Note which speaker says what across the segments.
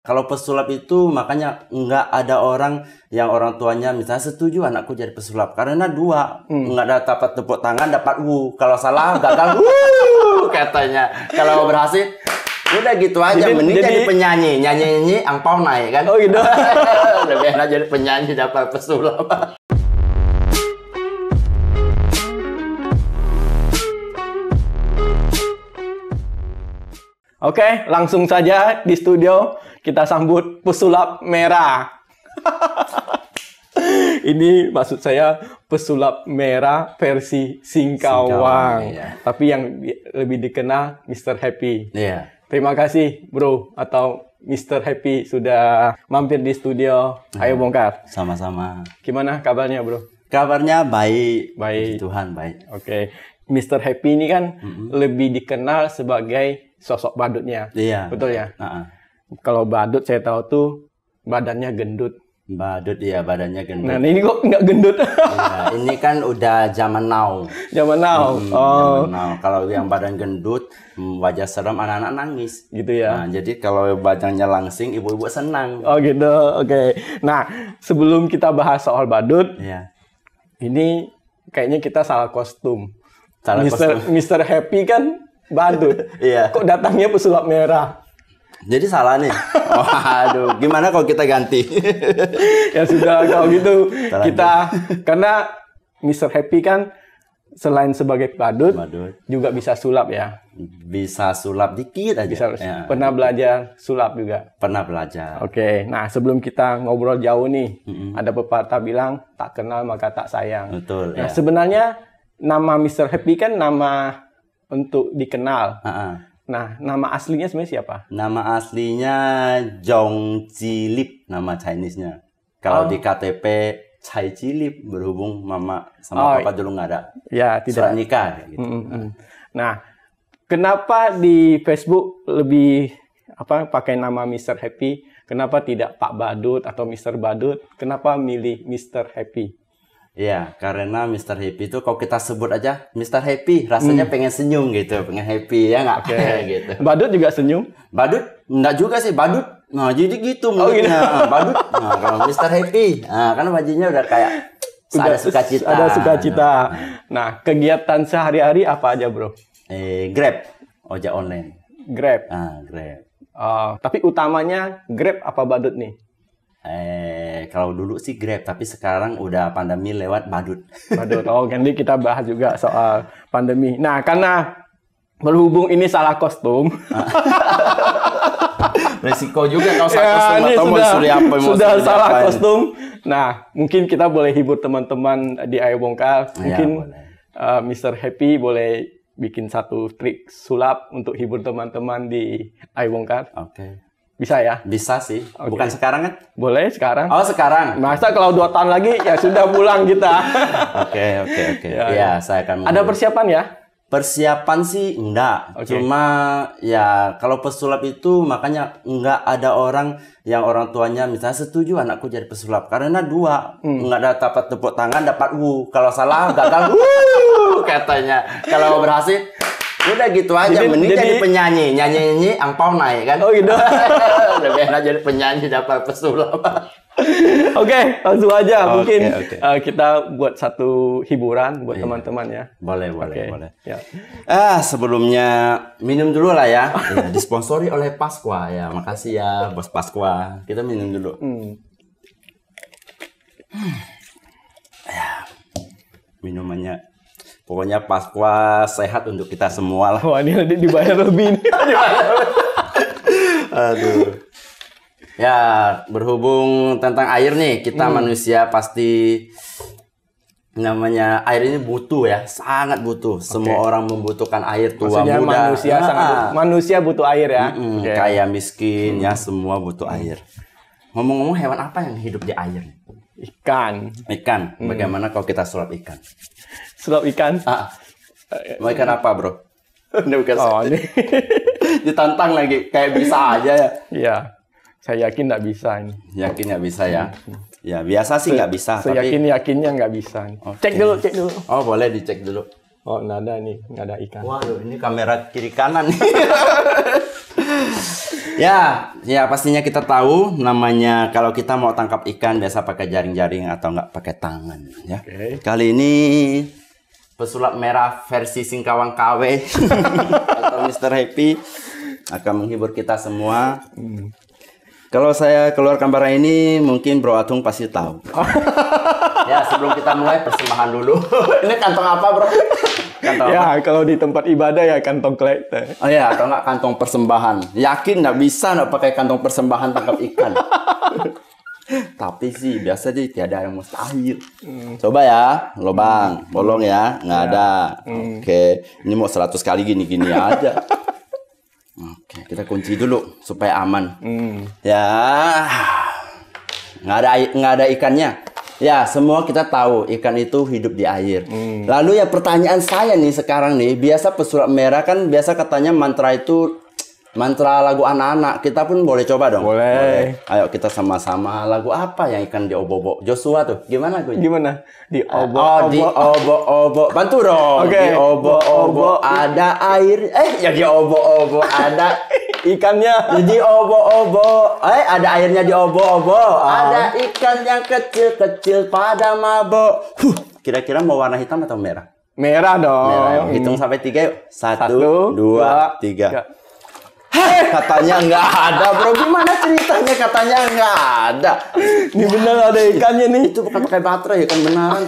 Speaker 1: Kalau pesulap itu makanya nggak ada orang yang orang tuanya misalnya setuju anakku jadi pesulap. Karena dua, nggak ada dapat tepuk tangan, dapat Kalau salah, gagal katanya. Kalau berhasil, udah gitu aja. Mending jadi penyanyi. Nyanyi-nyanyi, angpau naik kan.
Speaker 2: Oh gitu.
Speaker 1: Lebih enak jadi penyanyi dapat pesulap.
Speaker 2: Oke, langsung saja di studio kita sambut pesulap merah. Ini maksud saya pesulap merah versi Singkawang.
Speaker 1: Iya.
Speaker 2: Tapi yang lebih dikenal Mr. Happy.
Speaker 1: Iya.
Speaker 2: Terima kasih bro atau Mr. Happy sudah mampir di studio. Ayo bongkar.
Speaker 1: Sama-sama.
Speaker 2: Gimana kabarnya bro?
Speaker 1: Kabarnya baik.
Speaker 2: Baik.
Speaker 1: Puji Tuhan baik.
Speaker 2: Oke. Mr. Happy ini kan lebih dikenal sebagai sosok badutnya.
Speaker 1: Iya.
Speaker 2: Betul ya?
Speaker 1: Uh-uh.
Speaker 2: Kalau badut saya tahu tuh badannya gendut.
Speaker 1: Badut ya badannya gendut.
Speaker 2: Nah ini kok nggak gendut?
Speaker 1: Ya, ini kan udah zaman now.
Speaker 2: Zaman now.
Speaker 1: Zaman now. Kalau yang badan gendut, wajah serem, anak-anak nangis.
Speaker 2: Gitu ya.
Speaker 1: Nah, jadi kalau badannya langsing, ibu-ibu senang.
Speaker 2: Oh gitu. Oke. Nah sebelum kita bahas soal badut,
Speaker 1: Iya.
Speaker 2: ini kayaknya kita salah kostum.
Speaker 1: Salah kostum.
Speaker 2: Mr. Happy kan badut.
Speaker 1: Iya.
Speaker 2: Kok datangnya pesulap merah?
Speaker 1: Jadi salah nih. Waduh, gimana kalau kita ganti?
Speaker 2: Ya sudah kalau gitu
Speaker 1: Salah
Speaker 2: kita karena Mr. Happy kan selain sebagai badut juga bisa sulap ya.
Speaker 1: Bisa sulap dikit aja.
Speaker 2: Bisa
Speaker 1: Ya.
Speaker 2: pernah belajar sulap juga.
Speaker 1: Pernah belajar.
Speaker 2: Oke, nah sebelum kita ngobrol jauh nih, ada pepatah bilang tak kenal maka tak sayang.
Speaker 1: Betul.
Speaker 2: Nah
Speaker 1: Ya.
Speaker 2: sebenarnya nama Mr. Happy kan nama untuk dikenal. Nah nama aslinya sebenarnya siapa?
Speaker 1: Nama aslinya Jong Jilip, nama Chinese-nya. Kalau di KTP Chai Jilip, berhubung mama sama papa dulu nggak ada
Speaker 2: Ya
Speaker 1: surat
Speaker 2: tidak.
Speaker 1: nikah. Gitu.
Speaker 2: Nah kenapa di Facebook lebih pakai nama Mr. Happy? Kenapa tidak Pak Badut atau Mr. Badut? Kenapa milih Mr. Happy?
Speaker 1: Iya, karena Mr. Happy itu kalau kita sebut aja Mr. Happy, rasanya pengen senyum gitu, pengen happy ya nggak? Gitu.
Speaker 2: Badut juga senyum?
Speaker 1: Badut nggak juga sih, badut. Nah jadi gitu mulutnya. Badut. Nah, kalau Mr. Happy, nah, kan bajunya udah kayak ada sukacita.
Speaker 2: Ada sukacita. Nah kegiatan sehari-hari apa aja bro?
Speaker 1: Grab, ojek online.
Speaker 2: Grab.
Speaker 1: Grab.
Speaker 2: Tapi utamanya Grab apa badut nih?
Speaker 1: Kalau dulu sih Grab, tapi sekarang udah pandemi lewat badut.
Speaker 2: Badut. Nanti kita bahas juga soal pandemi. Nah, karena berhubung ini salah kostum.
Speaker 1: Resiko juga kalau salah kostum atau mau disuruh apa?
Speaker 2: Sudah salah kostum. Nah, mungkin kita boleh hibur teman-teman di Ayo Bongkar. Mungkin Mr. Happy boleh bikin satu trik sulap untuk hibur teman-teman di Ayo Bongkar.
Speaker 1: Oke.
Speaker 2: Bisa ya?
Speaker 1: Bisa sih. Bukan sekarang kan?
Speaker 2: Boleh sekarang.
Speaker 1: Oh, sekarang.
Speaker 2: Masa kalau 2 tahun lagi ya sudah pulang kita.
Speaker 1: Oke. Ya, saya akan
Speaker 2: Ada persiapan ya?
Speaker 1: Persiapan sih enggak. Cuma ya kalau pesulap itu makanya enggak ada orang yang orang tuanya misalnya setuju anakku jadi pesulap. Karena dua, enggak ada dapat tepuk tangan, dapat Kalau salah, gagal katanya. Kalau berhasil, udah gitu aja. Mending jadi penyanyi. Nyanyi-nyanyi, angpau naik kan.
Speaker 2: Oh gitu.
Speaker 1: Lebih enak jadi penyanyi dapat pesulap.
Speaker 2: Oke, langsung aja. Mungkin kita buat satu hiburan buat teman-teman ya.
Speaker 1: Boleh.
Speaker 2: Ya.
Speaker 1: Sebelumnya minum dulu lah ya. Disponsori oleh Pasqua ya. Makasih ya Bos Pasqua. Kita minum dulu. Minumannya pokoknya Pasqua sehat untuk kita semua lah.
Speaker 2: Wah, ini dibayar lebih nih.
Speaker 1: Aduh. Ya, berhubung tentang air nih, kita manusia pasti namanya air ini butuh ya, sangat butuh. Semua orang membutuhkan air, tua
Speaker 2: Maksudnya
Speaker 1: muda.
Speaker 2: manusia butuh air ya.
Speaker 1: Kaya miskin ya, semua butuh air. Ngomong-ngomong, hewan apa yang hidup di air?
Speaker 2: Ikan.
Speaker 1: Ikan. Bagaimana kalau kita sulap ikan?
Speaker 2: Sulap ikan?
Speaker 1: Mau ikan apa, bro?
Speaker 2: Ini.
Speaker 1: Ditantang lagi, kayak bisa aja ya.
Speaker 2: Iya. Saya yakin nggak bisa ini.
Speaker 1: Yakin nggak bisa ya? Ya biasa sih nggak bisa.
Speaker 2: Yakinnya nggak bisa. Cek dulu.
Speaker 1: Oh boleh dicek dulu.
Speaker 2: Oh nggak ada nih, nggak ada ikan.
Speaker 1: Waduh ini kamera kiri kanan nih. Ya pastinya kita tahu namanya kalau kita mau tangkap ikan biasa pakai jaring-jaring atau enggak pakai tangan ya. Kali ini pesulap merah versi Singkawang KW atau Mr. Happy akan menghibur kita semua. Kalau saya keluarkan barang ini mungkin Bro Atung pasti tahu. Ya sebelum kita mulai persembahan dulu. Ini kantong apa Bro? Kantong
Speaker 2: ya
Speaker 1: apa?
Speaker 2: kalau di tempat ibadah ya kantong kolektor.
Speaker 1: Oh ya, atau enggak kantong persembahan. Yakin nggak bisa nggak pakai kantong persembahan tangkap ikan. Tapi sih biasa deh tiada yang mustahil. Coba ya, lobang, bolong ya, nggak ada. Oke, ini mau 100 kali gini-gini aja. Oke, kita kunci dulu supaya aman. Ya, nggak ada ikannya. Ya, semua kita tahu ikan itu hidup di air. Lalu ya pertanyaan saya nih sekarang nih, biasa pesulap merah kan biasa katanya mantra itu mantra lagu anak-anak. Kita pun boleh coba dong.
Speaker 2: Boleh.
Speaker 1: Ayo kita sama-sama. Lagu apa yang ikan diobok-obok? Joshua tuh, gimana gue?
Speaker 2: Gimana?
Speaker 1: Diobok-obok. Bantu dong.
Speaker 2: Oke.
Speaker 1: Diobok-obok ada air. Ya diobok-obok ada
Speaker 2: ikannya.
Speaker 1: Diobok-obok. Ada airnya diobok-obok. Ada ikan yang kecil-kecil pada mabok. Kira-kira mau warna hitam atau merah?
Speaker 2: Merah dong.
Speaker 1: Merah. Hitung sampai 3 yuk. 1, 2, 3. Katanya nggak ada, Bro. Gimana ceritanya katanya nggak ada?
Speaker 2: Ini benar ada ikannya nih.
Speaker 1: Itu bukan pakai baterai, ikan beneran.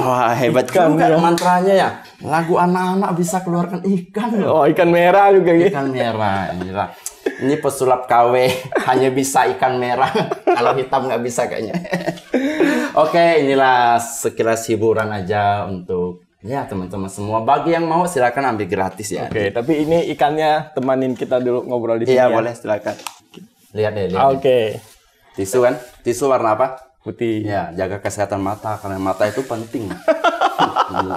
Speaker 1: Wah, hebat juga mantranya ya. Lagu anak-anak bisa keluarkan ikan loh.
Speaker 2: Oh, ikan merah juga gitu.
Speaker 1: Ikan merah, inilah. Ini pesulap KW hanya bisa ikan merah. Kalau hitam nggak bisa kayaknya. Oke, inilah sekilas hiburan aja untuk ya teman-teman semua. Bagi yang mau silakan ambil gratis ya.
Speaker 2: Oke, tapi ini ikannya temanin kita dulu ngobrol di sini.
Speaker 1: Iya,
Speaker 2: ya?
Speaker 1: boleh silakan. Lihat deh, lihat.
Speaker 2: Oke.
Speaker 1: Tisu kan? Tisu warna apa?
Speaker 2: Putih.
Speaker 1: Ya, jaga kesehatan mata karena mata itu penting.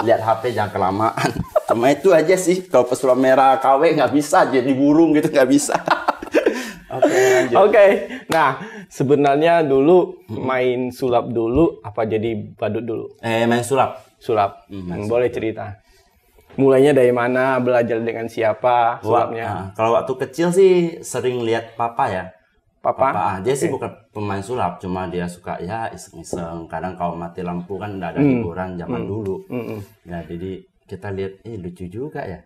Speaker 1: Lihat HP jangan kelamaan. Cuma itu aja sih. Kalau pesulap merah KW nggak bisa jadi burung gitu, nggak bisa. Oke, lanjut.
Speaker 2: Oke. Nah, sebenarnya dulu main sulap dulu apa jadi badut dulu?
Speaker 1: Main sulap.
Speaker 2: Sulap. Boleh cerita. Mulainya dari mana? Belajar dengan siapa sulapnya?
Speaker 1: Kalau waktu kecil sih sering lihat papa ya.
Speaker 2: Papa?
Speaker 1: Dia sih bukan pemain sulap, cuma dia suka ya iseng-iseng. Kadang kalau mati lampu kan nggak ada hiburan zaman dulu. Ya jadi kita lihat, lucu juga ya.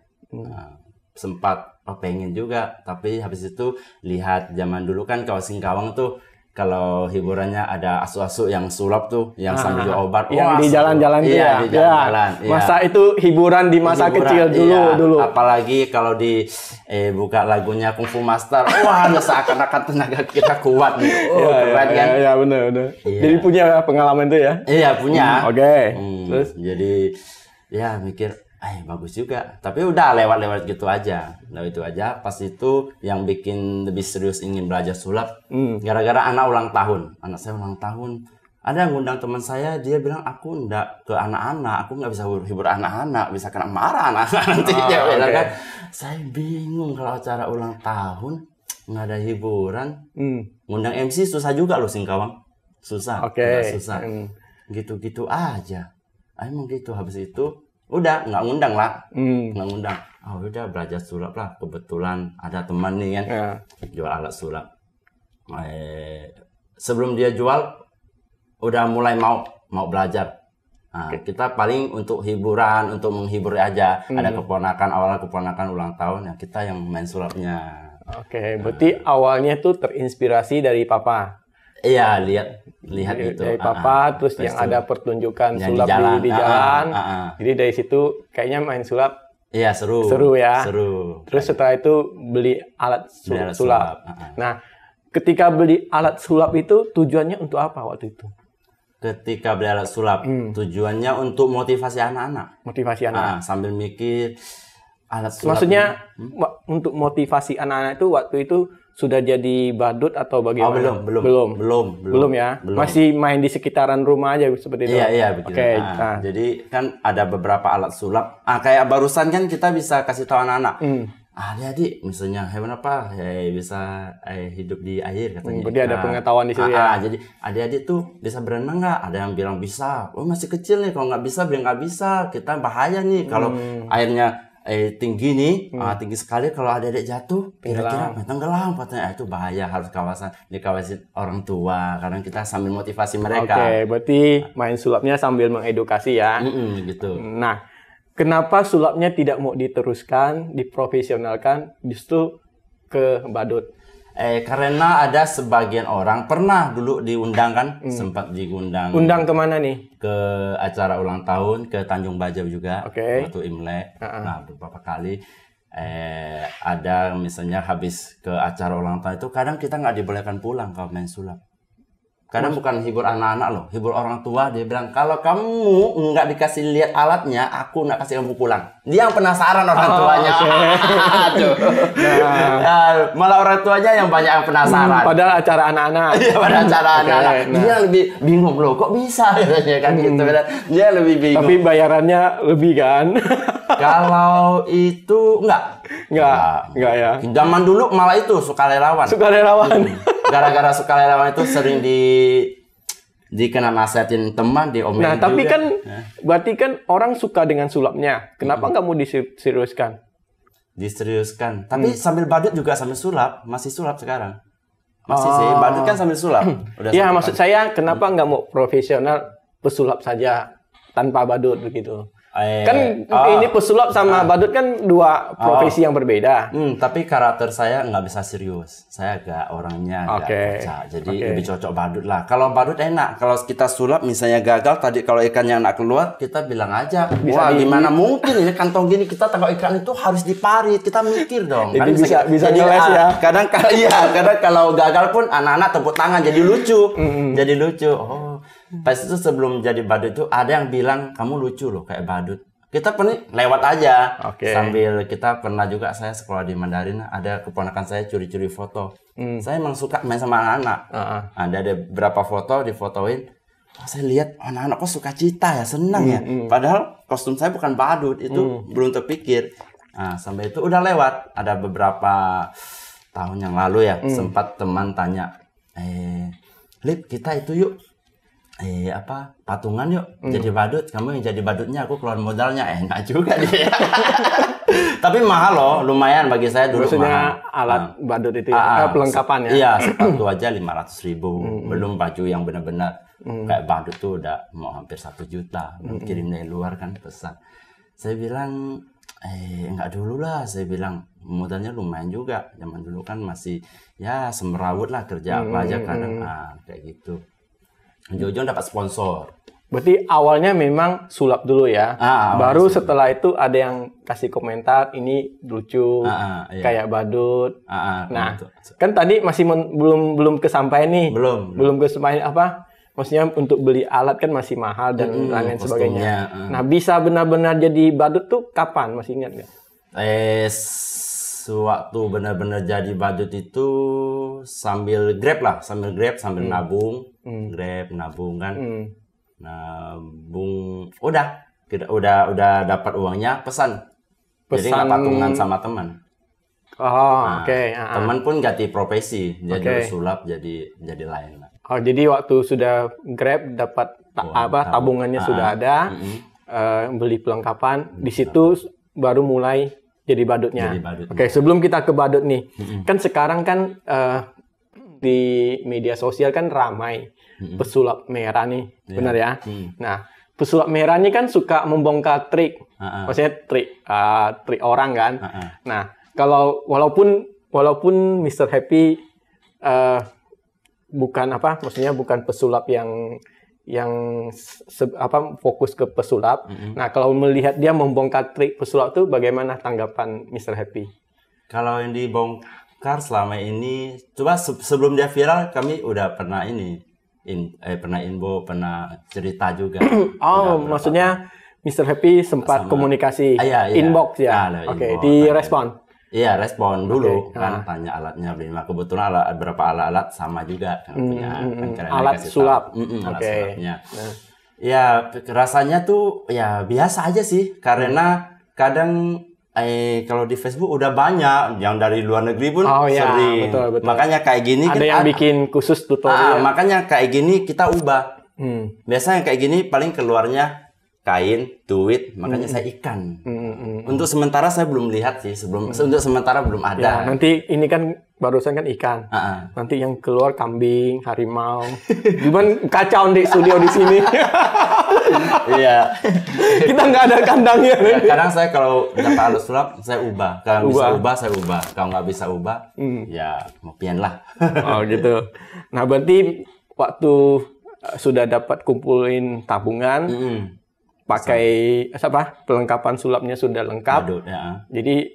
Speaker 1: Sempat pengen juga, tapi habis itu lihat zaman dulu kan kalau Singkawang tuh kalau hiburannya ada asu-asu yang sulap tuh, yang sambil jual obat.
Speaker 2: Yang di jalan-jalan tuh ya.
Speaker 1: Di jalan-jalan.
Speaker 2: Ya. Masa itu hiburan di masa kecil dulu.
Speaker 1: Apalagi kalau di buka lagunya Kung Fu Master. Wah, seakan-akan tenaga kita kuat nih. Keren kan?
Speaker 2: Iya, benar. Iya. Jadi punya pengalaman itu ya?
Speaker 1: Iya, punya.
Speaker 2: Oke.
Speaker 1: Terus? Jadi ya mikir, bagus juga. Tapi udah lewat-lewat gitu aja. Pas itu yang bikin lebih serius ingin belajar sulap. Gara-gara anak ulang tahun. Anak saya ulang tahun. Ada yang ngundang teman saya, dia bilang, aku ndak ke anak-anak. Aku nggak bisa hibur anak-anak. Bisa kena marah anak-anak nanti. Kan? Saya bingung kalau acara ulang tahun. Nggak ada hiburan. Ngundang MC susah juga loh Singkawang. Susah. Susah. Gitu-gitu aja. Emang gitu. Habis itu udah nggak ngundang lah, nggak ngundang. Udah belajar sulap lah. Kebetulan ada teman nih kan jual alat sulap. Sebelum dia jual, udah mulai mau belajar. Kita paling untuk hiburan, untuk menghibur aja. Ada awalnya keponakan ulang tahun ya kita yang main sulapnya.
Speaker 2: Oke, berarti awalnya tuh terinspirasi dari papa.
Speaker 1: Iya, lihat itu.
Speaker 2: Dari papa, terus yang ada pertunjukan sulap di jalan. Jadi dari situ kayaknya main sulap.
Speaker 1: Iya, seru.
Speaker 2: Seru ya.
Speaker 1: Seru.
Speaker 2: Terus setelah itu beli alat sulap. Nah, ketika beli alat sulap itu tujuannya untuk apa waktu itu?
Speaker 1: Ketika beli alat sulap, tujuannya untuk motivasi anak-anak.
Speaker 2: Motivasi anak.
Speaker 1: Sambil mikir alat sulap.
Speaker 2: Maksudnya untuk motivasi anak-anak itu waktu itu sudah jadi badut atau bagaimana? Belum ya. Belum. Masih main di sekitaran rumah aja seperti itu.
Speaker 1: Iya begitu.
Speaker 2: Oke.
Speaker 1: Jadi kan ada beberapa alat sulap. Kayak barusan kan kita bisa kasih tahu anak-anak. Adik-adik, misalnya hewan apa? Bisa hidup di air katanya.
Speaker 2: Berarti ada pengetahuan di situ ya.
Speaker 1: Jadi adik-adik tuh bisa berenang nggak? Ada yang bilang bisa. Masih kecil nih. Kalau nggak bisa, bilang nggak bisa. Kita bahaya nih kalau airnya tinggi nih, tinggi sekali, kalau adik-adik jatuh kira-kira tenggelam katanya. Itu bahaya, harus dikawasin orang tua. Kadang kita sambil motivasi mereka.
Speaker 2: Oke, berarti main sulapnya sambil mengedukasi ya.
Speaker 1: Gitu.
Speaker 2: Nah, kenapa sulapnya tidak mau diteruskan, diprofesionalkan, justru ke badut?
Speaker 1: Karena ada sebagian orang pernah dulu diundang kan, sempat diundang.
Speaker 2: Undang kemana nih?
Speaker 1: Ke acara ulang tahun, ke Tanjung Bajau juga,
Speaker 2: waktu
Speaker 1: Imlek. Nah, beberapa kali ada misalnya habis ke acara ulang tahun itu kadang kita nggak dibolehkan pulang kalau main sulap. Kadang bukan hibur anak-anak loh, hibur orang tua. Dia bilang, kalau kamu nggak dikasih lihat alatnya, aku nggak kasih kamu pulang. Dia yang penasaran orang tuanya. Malah orang tuanya yang banyak yang penasaran.
Speaker 2: Padahal acara anak-anak.
Speaker 1: Iya, pada acara anak-anak. Dia lebih bingung loh, kok bisa kan gitu. Dia lebih bingung.
Speaker 2: Tapi bayarannya lebih kan?
Speaker 1: Kalau itu enggak
Speaker 2: ya.
Speaker 1: Zaman dulu malah itu sukarelawan. Gara-gara sukarelawan itu sering dikena nasihatin teman, diomelin.
Speaker 2: Nah, tapi juga. Kan berarti kan orang suka dengan sulapnya. Kenapa nggak mau diseriuskan?
Speaker 1: Diseriuskan. Tapi sambil badut juga sambil sulap, masih sulap sekarang. Masih sih, badut kan sambil sulap.
Speaker 2: Ya, maksud saya kenapa nggak mau profesional pesulap saja tanpa badut begitu? Kan ini pesulap sama badut kan dua profesi yang berbeda.
Speaker 1: Tapi karakter saya nggak bisa serius. Saya agak orangnya agak baca. Jadi lebih cocok badut lah. Kalau badut enak. Kalau kita sulap misalnya gagal tadi, kalau ikannya nggak keluar, kita bilang aja, wah gimana mungkin ini kantong gini, kita tangkap ikan itu harus diparit. Kita mikir dong.
Speaker 2: Jadi kan bisa ngeles ya.
Speaker 1: Kadang kalau gagal pun anak-anak tepuk tangan jadi lucu. Jadi lucu. Pas itu sebelum jadi badut itu ada yang bilang kamu lucu loh kayak badut. Kita pernah lewat aja. Sambil kita pernah juga, saya sekolah di Mandarin, ada keponakan saya curi-curi foto. Saya emang suka main sama anak-anak. Ada beberapa foto difotoin. Saya lihat anak-anak kok suka cita ya, senang ya. Padahal kostum saya bukan badut, itu belum terpikir. Nah, sampai itu udah lewat. Ada beberapa tahun yang lalu ya, sempat teman tanya, Lip, kita itu yuk. Patungan yuk jadi badut, kamu yang jadi badutnya, aku keluar modalnya. Enak juga dia. Tapi mahal loh, lumayan bagi saya dulu.
Speaker 2: Maksudnya mahal. Alat badut itu pelengkapan ya?
Speaker 1: Iya, sepatu aja 500.000. Belum baju yang benar-benar kayak badut tuh udah mau hampir 1 juta. Kirim dari luar kan pesan. Saya bilang, enggak dulu lah. Saya bilang, modalnya lumayan juga. Zaman dulu kan masih ya semerawut lah, kerja apa aja kadang kayak gitu. Ujung-ujung dapat sponsor.
Speaker 2: Berarti awalnya memang sulap dulu ya. Baru setelah itu ada yang kasih komentar ini lucu, kayak badut. Nah, kan tadi masih belum kesampaian nih. Belum kesampaian apa? Maksudnya untuk beli alat kan masih mahal dan lain sebagainya. Nah, bisa benar-benar jadi badut tuh kapan? Masih ingat nggak?
Speaker 1: Waktu benar-benar jadi badut itu sambil grab, sambil nabung. Grab, nabung kan. Nabung, udah dapat uangnya, pesan. Jadi nggak patungan sama teman. Teman pun ganti profesi, jadi sulap jadi lain.
Speaker 2: Jadi waktu sudah grab dapat tabungannya sudah ada, beli perlengkapan, di situ baru mulai jadi badutnya. Sebelum kita ke badut nih, kan sekarang kan di media sosial kan ramai pesulap merah nih, benar ya? Nah, pesulap merah ini kan suka membongkar trik, maksudnya trik orang kan. Nah, kalau walaupun Mr. Happy maksudnya bukan pesulap yang fokus ke pesulap. Nah, kalau melihat dia membongkar trik pesulap tuh, bagaimana tanggapan Mr. Happy?
Speaker 1: Kalau yang dibongkar selama ini, coba sebelum dia viral, kami udah pernah pernah cerita juga.
Speaker 2: Maksudnya Mr. Happy sempat komunikasi inbox ya? Direspon.
Speaker 1: Iya, respon dulu kan, tanya alatnya beli. Kebetulan beberapa alat sama juga kan punya
Speaker 2: alat sulap.
Speaker 1: Alat sulapnya. Ya, rasanya tuh ya biasa aja sih, karena kadang kalau di Facebook udah banyak yang dari luar negeri pun sering. Betul.
Speaker 2: Makanya
Speaker 1: kayak gini
Speaker 2: ada yang bikin khusus tutorial.
Speaker 1: Makanya kayak gini kita ubah. Biasanya kayak gini paling keluarnya kain, duit, makanya saya ikan. Untuk sementara saya belum lihat sih, untuk sementara belum ada.
Speaker 2: Ya, nanti ini kan barusan kan ikan. Nanti yang keluar kambing, harimau. Cuman kacau di studio di sini.
Speaker 1: Iya.
Speaker 2: Kita nggak ada kandangnya.
Speaker 1: Ya, kadang saya kalau dapat alat sulap, saya ubah. Kalau bisa ubah, saya ubah. Kalau nggak bisa ubah, ya mau pian lah.
Speaker 2: Oh gitu. Nah berarti waktu sudah dapat kumpulin tabungan, pakai apa? Perlengkapan sulapnya sudah lengkap.
Speaker 1: Badut, ya.
Speaker 2: Jadi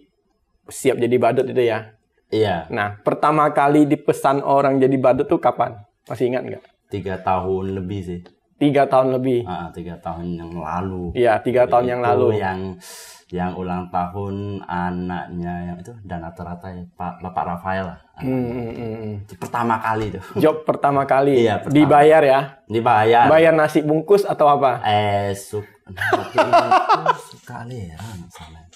Speaker 2: siap jadi badut itu ya.
Speaker 1: Iya.
Speaker 2: Nah, pertama kali dipesan orang jadi badut tuh kapan? Masih ingat nggak?
Speaker 1: 3 tahun lebih sih.
Speaker 2: 3 tahun lebih.
Speaker 1: 3 tahun yang lalu.
Speaker 2: Iya, 3 tahun yang lalu.
Speaker 1: Yang ulang tahun anaknya yang itu dan rata-rata ya, Bapak Rafael lah. Itu pertama kali tuh.
Speaker 2: Job pertama kali.
Speaker 1: Iya, pertama.
Speaker 2: Dibayar ya?
Speaker 1: Dibayar.
Speaker 2: Bayar nasi bungkus atau apa?
Speaker 1: Sukarela misalnya.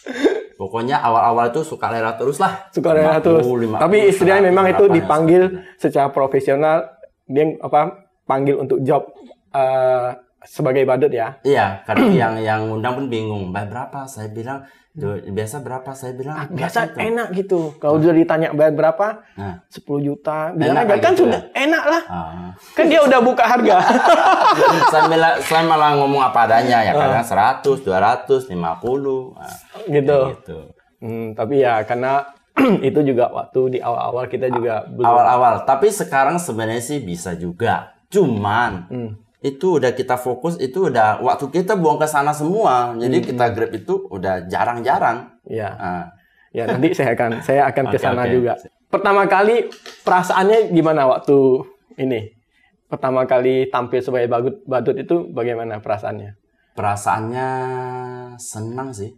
Speaker 1: Pokoknya awal-awal itu sukarela terus lah.
Speaker 2: Sukarela terus.
Speaker 1: 50,
Speaker 2: tapi istrinya memang itu dipanggil
Speaker 1: ya.
Speaker 2: secara profesional. Dia panggil untuk job sebagai badut ya.
Speaker 1: Iya, kadang yang undang pun bingung. Bayar berapa? Saya bilang biasa berapa? Saya bilang
Speaker 2: biasa itu. Enak gitu. Kalau udah ditanya bayar berapa? 10 juta. Bilang aja kan gitu sudah ya? Enak lah. Kan dia udah buka harga.
Speaker 1: saya malah ngomong apa adanya ya. Kadang 100, 200, 50.
Speaker 2: Gitu. Tapi ya karena itu juga waktu di awal-awal kita juga belum.
Speaker 1: Awal-awal. Tapi sekarang sebenarnya sih bisa juga. Cuman itu udah kita fokus, itu udah waktu kita buang ke sana semua. Jadi kita Grab itu udah jarang-jarang.
Speaker 2: Iya. Ya nanti saya akan ke sana juga. Pertama kali perasaannya gimana waktu ini? Pertama kali tampil sebagai badut itu bagaimana perasaannya?
Speaker 1: Perasaannya senang sih.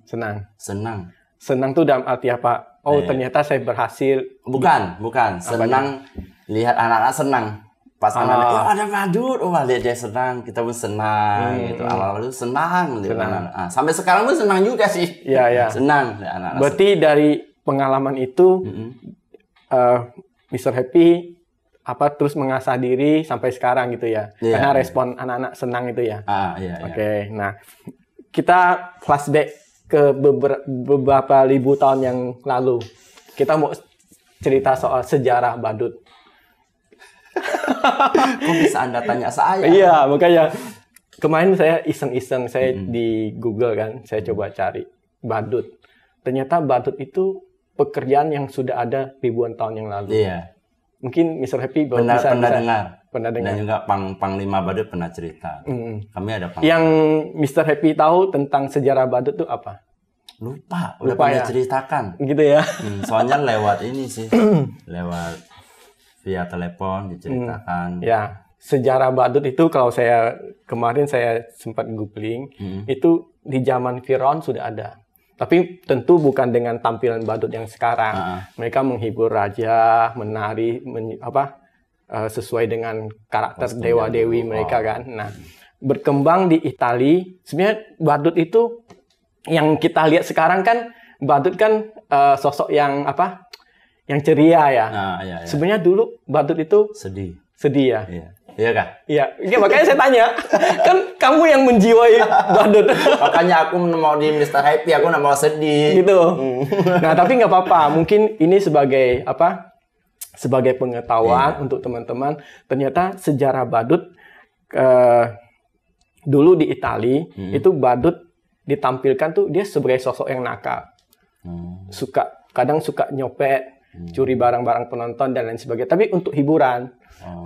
Speaker 2: Senang tuh dalam arti apa? Oh, ternyata saya berhasil.
Speaker 1: Bukan. Senang lihat anak-anak senang. Pas anak-anak, ada badut, lihat dia senang, kita pun senang gitu. Awal-awal itu senang. Sampai sekarang pun senang juga sih.
Speaker 2: Iya.
Speaker 1: Senang anak-anak.
Speaker 2: Berarti dari pengalaman itu Mr. Happy terus mengasah diri sampai sekarang gitu ya. Karena respon anak-anak senang itu ya.
Speaker 1: Iya.
Speaker 2: Oke. Nah, kita flashback ke beberapa ribu tahun yang lalu. Kita mau cerita soal sejarah badut.
Speaker 1: Kok bisa Anda tanya saya?
Speaker 2: Iya, makanya kemarin saya iseng-iseng di Google kan, saya coba cari badut. Ternyata badut itu pekerjaan yang sudah ada ribuan tahun yang lalu.
Speaker 1: Iya.
Speaker 2: Mungkin Mr. Happy
Speaker 1: pernah dengar.
Speaker 2: Dan
Speaker 1: juga Panglima Badut pernah cerita. Kami ada Panglima.
Speaker 2: Yang Mr. Happy tahu tentang sejarah badut itu apa?
Speaker 1: Lupa pernah ceritakan.
Speaker 2: Gitu ya.
Speaker 1: Soalnya lewat ini sih. Lewat via telepon diceritakan.
Speaker 2: Ya, sejarah badut itu kalau kemarin saya sempat googling, itu di zaman Firaun sudah ada. Tapi tentu bukan dengan tampilan badut yang sekarang. Mereka menghibur raja, menari, sesuai dengan karakter dewa-dewi mereka kan. Nah, berkembang di Italia, sebenarnya badut itu yang kita lihat sekarang kan, badut kan sosok yang yang ceria ya.
Speaker 1: Iya.
Speaker 2: Sebenarnya dulu badut itu
Speaker 1: sedih
Speaker 2: ya.
Speaker 1: Iya kah?
Speaker 2: Iya, makanya saya tanya. Kan kamu yang menjiwai badut.
Speaker 1: Makanya aku mau di Mr. Happy, aku nggak mau sedih.
Speaker 2: Gitu. Nah, tapi nggak apa-apa. Mungkin ini sebagai sebagai pengetahuan untuk teman-teman. Ternyata sejarah badut dulu di Italia itu badut ditampilkan tuh dia sebagai sosok yang nakal. Kadang suka nyopet, curi barang-barang penonton dan lain sebagainya. Tapi untuk hiburan.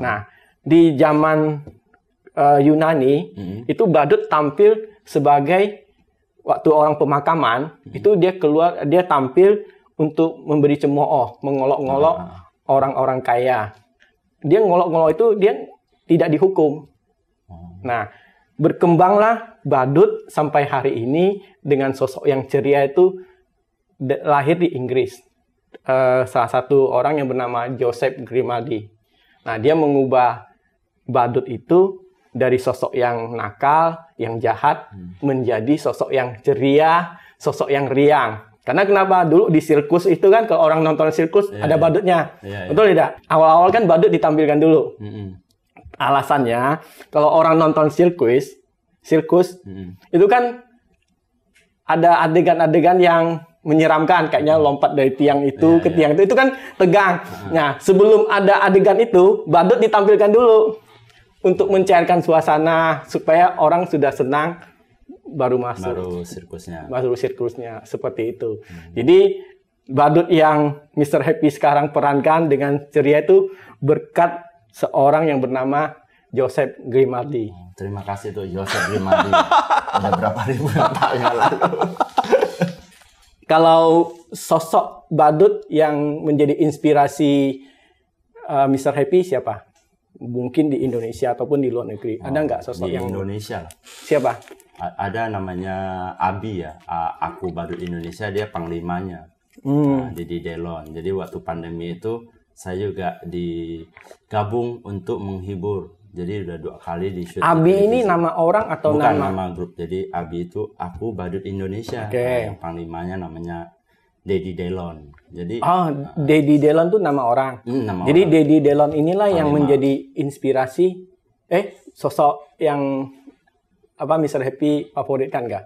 Speaker 2: Nah, di zaman Yunani itu badut tampil sebagai waktu orang pemakaman itu dia tampil untuk memberi cemooh, mengolok-ngolok orang-orang kaya. Dia ngolok-ngolok itu dia tidak dihukum. Nah, berkembanglah badut sampai hari ini dengan sosok yang ceria itu lahir di Inggris. Salah satu orang yang bernama Joseph Grimaldi. Nah, dia mengubah badut itu dari sosok yang nakal, yang jahat, menjadi sosok yang ceria, sosok yang riang. Karena kenapa? Dulu di sirkus itu kan, kalau orang nonton sirkus, ada badutnya. Betul tidak? Awal-awal kan badut ditampilkan dulu. Alasannya, kalau orang nonton sirkus sirkus, itu kan ada adegan-adegan yang menyeramkan, kayaknya lompat dari tiang itu ke tiang itu kan tegang. Nah, sebelum ada adegan itu, badut ditampilkan dulu untuk mencairkan suasana supaya orang sudah senang baru masuk. Baru sirkusnya seperti itu. Jadi badut yang Mr. Happy sekarang perankan dengan ceria itu berkat seorang yang bernama Joseph Grimaldi.
Speaker 1: Terima kasih tuh Joseph Grimaldi. Ada berapa ribu tahun yang lalu.
Speaker 2: Kalau sosok badut yang menjadi inspirasi Mr. Happy siapa? Mungkin di Indonesia ataupun di luar negeri. Ada nggak sosok
Speaker 1: di
Speaker 2: yang
Speaker 1: Indonesia?
Speaker 2: Siapa?
Speaker 1: Ada namanya Abi ya. Aku Badut Indonesia, dia panglimanya. Didi Delon. Jadi waktu pandemi itu saya juga digabung untuk menghibur. Jadi udah 2 kali di shoot.
Speaker 2: Abi ini nama orang atau
Speaker 1: bukan nama grup. Jadi Abi itu Aku Badut Indonesia. Yang panglimanya namanya Didi Delon. Jadi
Speaker 2: Didi Delon tuh nama orang. Jadi Didi Delon inilah yang menjadi inspirasi sosok yang Mr. Happy favoritkan nggak?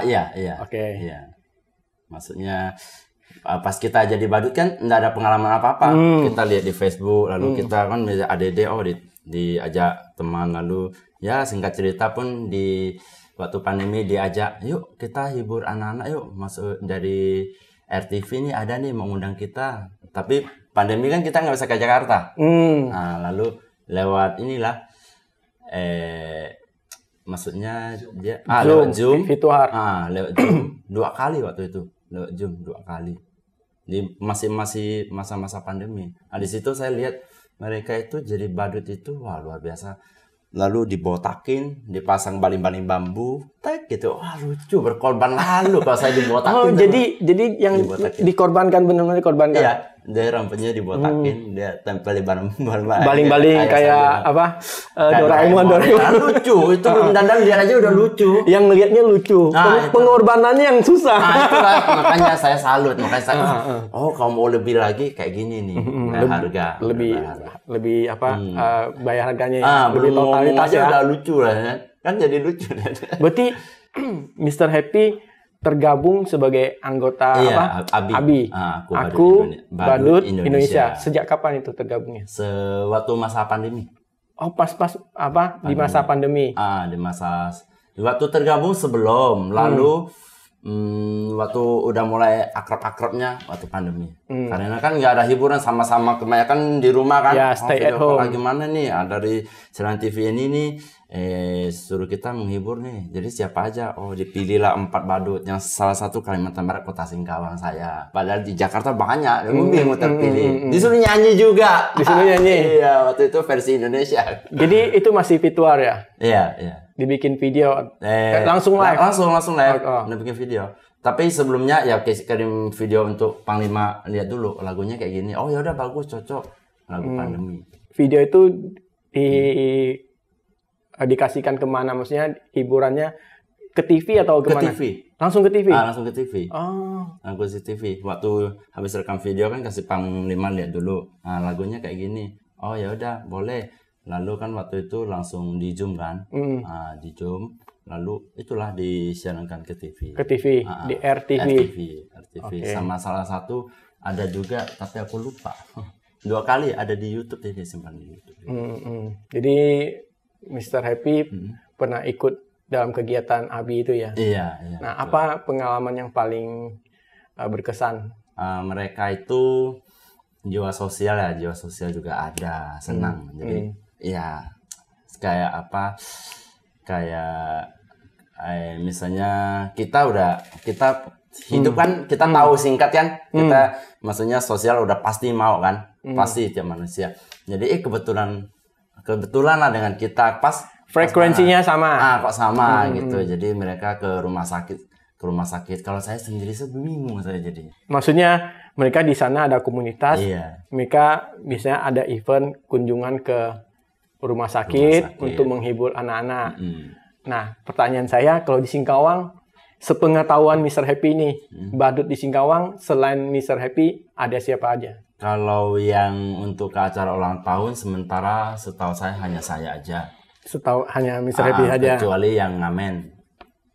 Speaker 1: Iya. Iya. Maksudnya pas kita jadi badut kan nggak ada pengalaman apa-apa. Kita lihat di Facebook, lalu kita kan ADD diajak teman, lalu ya singkat cerita pun di waktu pandemi diajak, yuk kita hibur anak-anak, yuk masuk dari RTV nih ada nih mengundang kita. Tapi pandemi kan kita nggak bisa ke Jakarta. Nah, lalu lewat inilah maksudnya dia lewat Zoom lewat Zoom 2 kali waktu itu. Lewat Zoom 2 kali. Di masih masa-masa pandemi. Nah, di situ saya lihat mereka itu jadi badut itu wah luar biasa. Lalu dibotakin, dipasang baling-baling bambu, gitu. Wah lucu, berkorban lalu kalau saya dibotakin.
Speaker 2: Jadi yang dikorbankan benar-benar dikorbankan.
Speaker 1: Iya, dia rambutnya dibotakin, dia tempel di
Speaker 2: baling-baling kayak Doraemon.
Speaker 1: Lucu, itu dandan dia aja udah lucu.
Speaker 2: Yang ngelihatnya lucu. Pengorbanannya yang susah.
Speaker 1: Itulah makanya saya salut, makanya saya kalau mau lebih lagi kayak gini nih, harga.
Speaker 2: Lebih bayar harganya lebih totalitas ya.
Speaker 1: Udah lucu lah kan jadi lucu.
Speaker 2: Berarti Mr. Happy tergabung sebagai anggota Abi. Aku Badut Indonesia. Sejak kapan itu tergabungnya?
Speaker 1: Sewaktu masa pandemi.
Speaker 2: Pas di masa pandemi.
Speaker 1: Waktu tergabung sebelum, lalu waktu udah mulai akrab-akrabnya waktu pandemi. Karena kan nggak ada hiburan, sama-sama kebanyakan di rumah kan.
Speaker 2: Ya, stay at home.
Speaker 1: Gimana nih? Dari Selan TV ini nih suruh kita menghibur nih. Jadi siapa aja? Dipilihlah 4 badut. Yang salah satu Kalimantan Barat, Kota Singkawang saya. Padahal di Jakarta banyak, bingung terpilih. Disuruh nyanyi juga. Iya, waktu itu versi Indonesia.
Speaker 2: Jadi itu masih virtual ya?
Speaker 1: Iya.
Speaker 2: Dibikin video langsung live.
Speaker 1: Langsung live. Udah bikin video. Tapi sebelumnya ya kirim video untuk Panglima lihat dulu lagunya kayak gini. Oh ya udah bagus, cocok lagu pandemi.
Speaker 2: Video itu dikasihkan kemana? Maksudnya hiburannya ke TV atau kemana?
Speaker 1: Ke TV.
Speaker 2: Langsung ke TV?
Speaker 1: Langsung ke TV. Langsung ke TV. Waktu habis rekam video kan kasih Panglima lihat dulu. Nah, lagunya kayak gini. Oh ya udah boleh. Lalu kan waktu itu langsung di Zoom kan. Di Zoom. Lalu itulah disiarkan ke TV.
Speaker 2: Ke TV, di RTV.
Speaker 1: RTV. Sama salah satu ada juga, tapi aku lupa. 2 kali ada di YouTube, jadi simpan di YouTube.
Speaker 2: Jadi Mr. Happy pernah ikut dalam kegiatan Abi itu ya?
Speaker 1: Iya.
Speaker 2: Nah, apa pengalaman yang paling berkesan?
Speaker 1: Mereka itu jiwa sosial juga ada, senang. Jadi ya kayak misalnya kita hidup kan, kita tahu singkat kan, kita maksudnya sosial udah pasti mau kan, pasti tiap manusia. Jadi kebetulan lah dengan kita pas
Speaker 2: frekuensinya sama.
Speaker 1: Kok sama gitu. Jadi mereka ke rumah sakit. Kalau saya sendiri bingung saya jadinya.
Speaker 2: Maksudnya mereka di sana ada komunitas.
Speaker 1: Iya.
Speaker 2: Mereka misalnya ada event kunjungan ke rumah sakit untuk menghibur anak-anak. Nah, pertanyaan saya, kalau di Singkawang, sepengetahuan Mr. Happy ini, badut di Singkawang selain Mr. Happy ada siapa aja?
Speaker 1: Kalau yang untuk ke acara ulang tahun sementara setahu saya hanya saya aja.
Speaker 2: Setahu hanya Mr. Happy saja.
Speaker 1: Kecuali yang ngamen.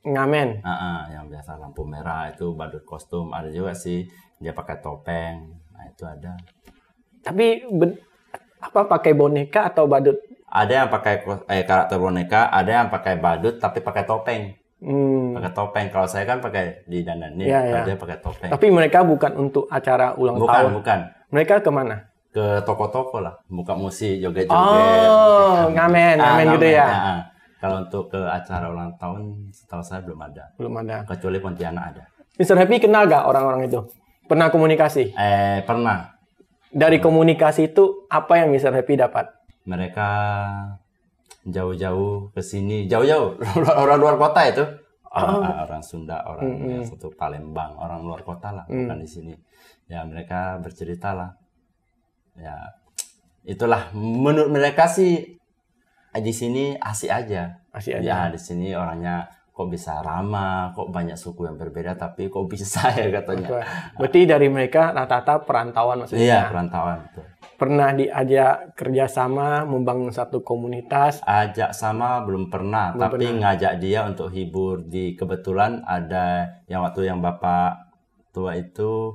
Speaker 2: Ngamen.
Speaker 1: Yang biasa lampu merah itu badut kostum. Ada juga sih dia pakai topeng. Nah itu ada.
Speaker 2: Tapi pakai boneka atau badut?
Speaker 1: Ada yang pakai karakter boneka, ada yang pakai badut tapi pakai topeng. Pakai topeng. Kalau saya kan pakai didandanin, kalau dia pakai topeng.
Speaker 2: Tapi mereka bukan untuk acara ulang tahun.
Speaker 1: Bukan.
Speaker 2: Mereka kemana?
Speaker 1: Ke toko-toko lah, buka musik, joget-joget.
Speaker 2: Oh, ngamen gitu ya.
Speaker 1: Kalau untuk ke acara ulang tahun, setahu saya belum ada.
Speaker 2: Belum ada.
Speaker 1: Kecuali Pontianak ada.
Speaker 2: Mr. Happy kenal gak orang-orang itu? Pernah komunikasi?
Speaker 1: Pernah.
Speaker 2: Dari komunikasi itu, apa yang Mr. Happy dapat?
Speaker 1: Mereka jauh-jauh ke sini. Jauh-jauh. Orang luar kota itu. Orang Sunda, orang yang satu Palembang. Orang luar kota lah, bukan di sini. Ya, mereka bercerita lah. Ya, itulah. Menurut mereka sih, di sini asik aja.
Speaker 2: Asik aja.
Speaker 1: Ya, di sini orangnya kok bisa ramah, kok banyak suku yang berbeda, tapi kok bisa ya katanya.
Speaker 2: Berarti dari mereka rata-rata perantauan maksudnya?
Speaker 1: Iya, perantauan. Betul.
Speaker 2: Pernah diajak kerjasama, membangun satu komunitas?
Speaker 1: Ajak sama belum pernah, tapi ngajak dia untuk hibur. Kebetulan ada yang waktu yang bapak tua itu,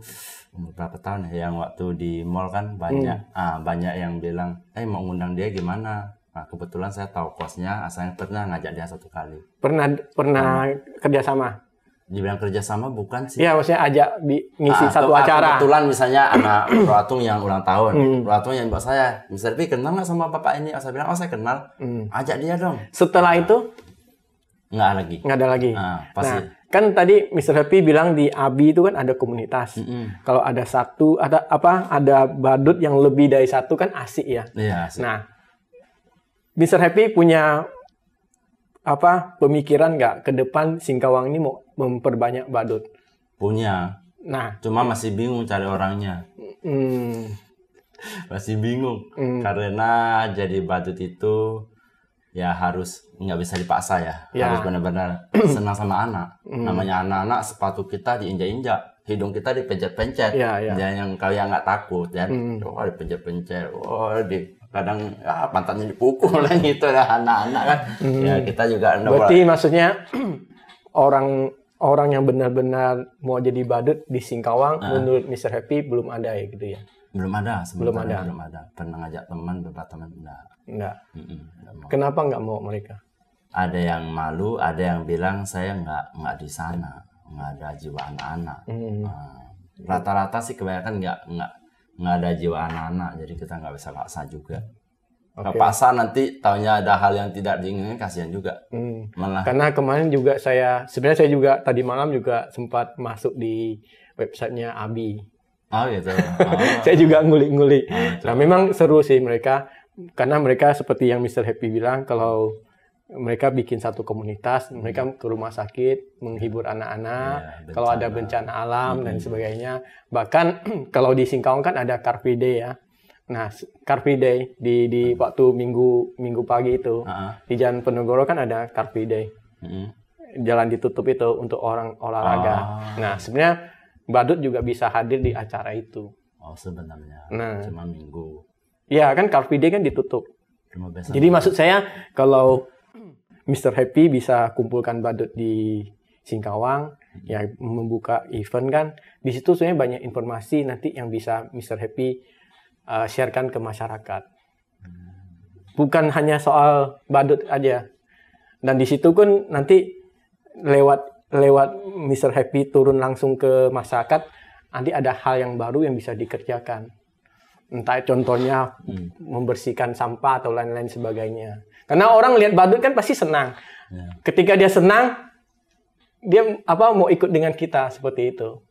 Speaker 1: berapa tahun ya, yang waktu di mall kan banyak, banyak yang bilang, mau ngundang dia gimana? Nah, kebetulan saya tahu kosnya, saya pernah ngajak dia satu kali.
Speaker 2: Pernah kerjasama?
Speaker 1: Dibilang kerjasama bukan sih.
Speaker 2: Iya, maksudnya ajak ngisi satu acara.
Speaker 1: Kebetulan misalnya anak Roatung yang ulang tahun. Roatung yang buat saya, Mr. P kenal nggak sama bapak ini? Saya bilang, saya kenal. Ajak dia dong.
Speaker 2: Setelah itu?
Speaker 1: Nggak lagi.
Speaker 2: Nggak ada lagi.
Speaker 1: Pasti.
Speaker 2: Nah, kan tadi Mr. Happy bilang di ABI itu kan ada komunitas. Kalau ada ada badut yang lebih dari satu kan asik ya.
Speaker 1: Iya, asik.
Speaker 2: Nah, Mr. Happy punya pemikiran nggak ke depan Singkawang ini mau memperbanyak badut?
Speaker 1: Punya.
Speaker 2: Nah,
Speaker 1: cuma masih bingung cari orangnya. Masih bingung karena jadi badut itu ya harus nggak bisa dipaksa ya. Harus benar-benar senang sama anak. Namanya anak-anak, sepatu kita diinjak-injak, hidung kita dipencet-pencet. Yang kalian nggak takut ya. Dipencet-pencet. Kadang pantatnya dipukul lah gitu lah anak-anak kan. Ya kita juga.
Speaker 2: Berarti maksudnya orang yang benar-benar mau jadi badut di Singkawang menurut Mr. Happy belum ada ya gitu ya?
Speaker 1: Belum ada.
Speaker 2: Belum ada.
Speaker 1: Pernah ngajak teman, beberapa teman
Speaker 2: enggak. Kenapa nggak mau mereka?
Speaker 1: Ada yang malu, ada yang bilang saya nggak di sana, nggak ada jiwa anak-anak. Rata-rata sih kebanyakan nggak ada jiwa anak-anak, jadi kita nggak bisa paksa juga. Kalau paksa nanti taunya ada hal yang tidak diinginkan, kasihan juga. Malah.
Speaker 2: Karena kemarin juga saya juga tadi malam juga sempat masuk di websitenya ABI.
Speaker 1: Oh gitu.
Speaker 2: Saya juga ngulik-ngulik. Nah memang seru sih mereka, karena mereka seperti yang Mr. Happy bilang, kalau mereka bikin satu komunitas, mereka ke rumah sakit, menghibur anak-anak, kalau ada bencana alam dan sebagainya. Bahkan kalau di Singkawang kan ada Car Free Day ya. Nah, Car Free Day di waktu minggu pagi itu, di Jalan Penogoro kan ada Car Free Day. Jalan ditutup itu untuk orang olahraga. Nah, sebenarnya badut juga bisa hadir di acara itu.
Speaker 1: Oh, sebenarnya.
Speaker 2: Nah,
Speaker 1: cuma minggu.
Speaker 2: Iya, kan Car Free Day kan ditutup. Jadi maksud saya kalau Mr. Happy bisa kumpulkan badut di Singkawang, ya membuka event kan, di situ sebenarnya banyak informasi nanti yang bisa Mr. Happy sharekan ke masyarakat. Bukan hanya soal badut aja. Dan di situ kan nanti lewat Mr. Happy turun langsung ke masyarakat, nanti ada hal yang baru yang bisa dikerjakan. Entah contohnya membersihkan sampah atau lain-lain sebagainya. Karena orang lihat badut kan pasti senang. Ketika dia senang, dia mau ikut dengan kita seperti itu.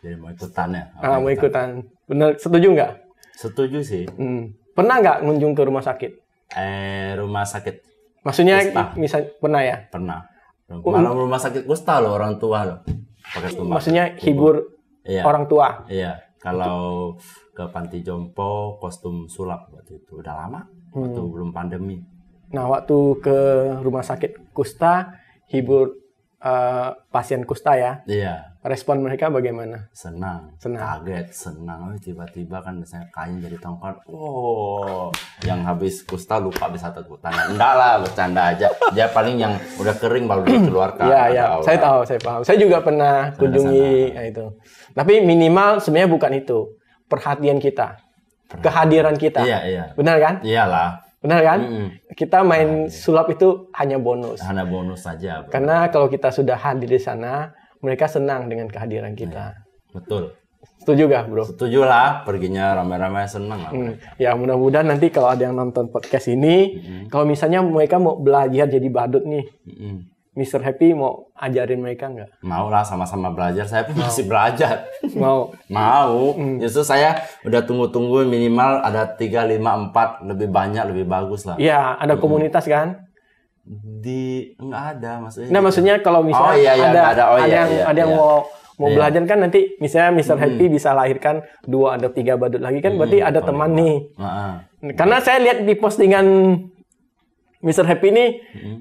Speaker 1: Jadi mau ikutan ya?
Speaker 2: Mau ikutan. Benar, setuju nggak?
Speaker 1: Setuju sih.
Speaker 2: Pernah nggak ngunjung ke rumah sakit?
Speaker 1: Rumah sakit.
Speaker 2: Maksudnya misal pernah ya?
Speaker 1: Pernah. Malah rumah sakit kusta loh, orang tua loh. Pakai tumbak.
Speaker 2: Maksudnya hibur orang tua?
Speaker 1: Iya. Kalau ke Panti Jompo, kostum sulap waktu itu. Udah lama, waktu belum pandemi.
Speaker 2: Nah, waktu ke rumah sakit kusta, hibur pasien kusta ya?
Speaker 1: Iya.
Speaker 2: Respon mereka bagaimana?
Speaker 1: Senang. Kaget, senang. Tiba-tiba kan misalnya kain jadi tongkat. Wow. Yang yang habis kusta lupa bisa tepuk tangan. Enggak lah, bercanda aja. Dia paling yang udah kering baru dikeluarkan.
Speaker 2: Iya. Saya tahu, saya paham. Saya juga pernah kunjungi itu. Tapi minimal sebenarnya bukan itu. Perhatian kita. Kehadiran kita.
Speaker 1: Iya.
Speaker 2: Benar kan?
Speaker 1: Iyalah.
Speaker 2: Benar kan? Kita main sulap itu hanya bonus.
Speaker 1: Hanya bonus saja. Bro.
Speaker 2: Karena kalau kita sudah hadir di sana, mereka senang dengan kehadiran kita.
Speaker 1: Betul.
Speaker 2: Setuju gak, bro?
Speaker 1: Setuju lah. Perginya ramai-ramai senang lah.
Speaker 2: Ya, mudah-mudahan nanti kalau ada yang nonton podcast ini, kalau misalnya mereka mau belajar jadi badut nih, Mr. Happy mau ajarin mereka nggak?
Speaker 1: Mau lah, sama-sama belajar. Saya pun masih belajar.
Speaker 2: Mau.
Speaker 1: Justru saya udah tunggu-tunggu minimal ada 3, 5, 4. Lebih banyak, lebih bagus lah.
Speaker 2: Iya, ada komunitas kan?
Speaker 1: Nggak ada maksudnya.
Speaker 2: Nah, maksudnya kalau misalnya ada yang mau belajar kan nanti misalnya Mr. Happy bisa lahirkan 2 atau 3 badut lagi kan berarti ada teman nih. Karena saya lihat di postingan Mr. Happy nih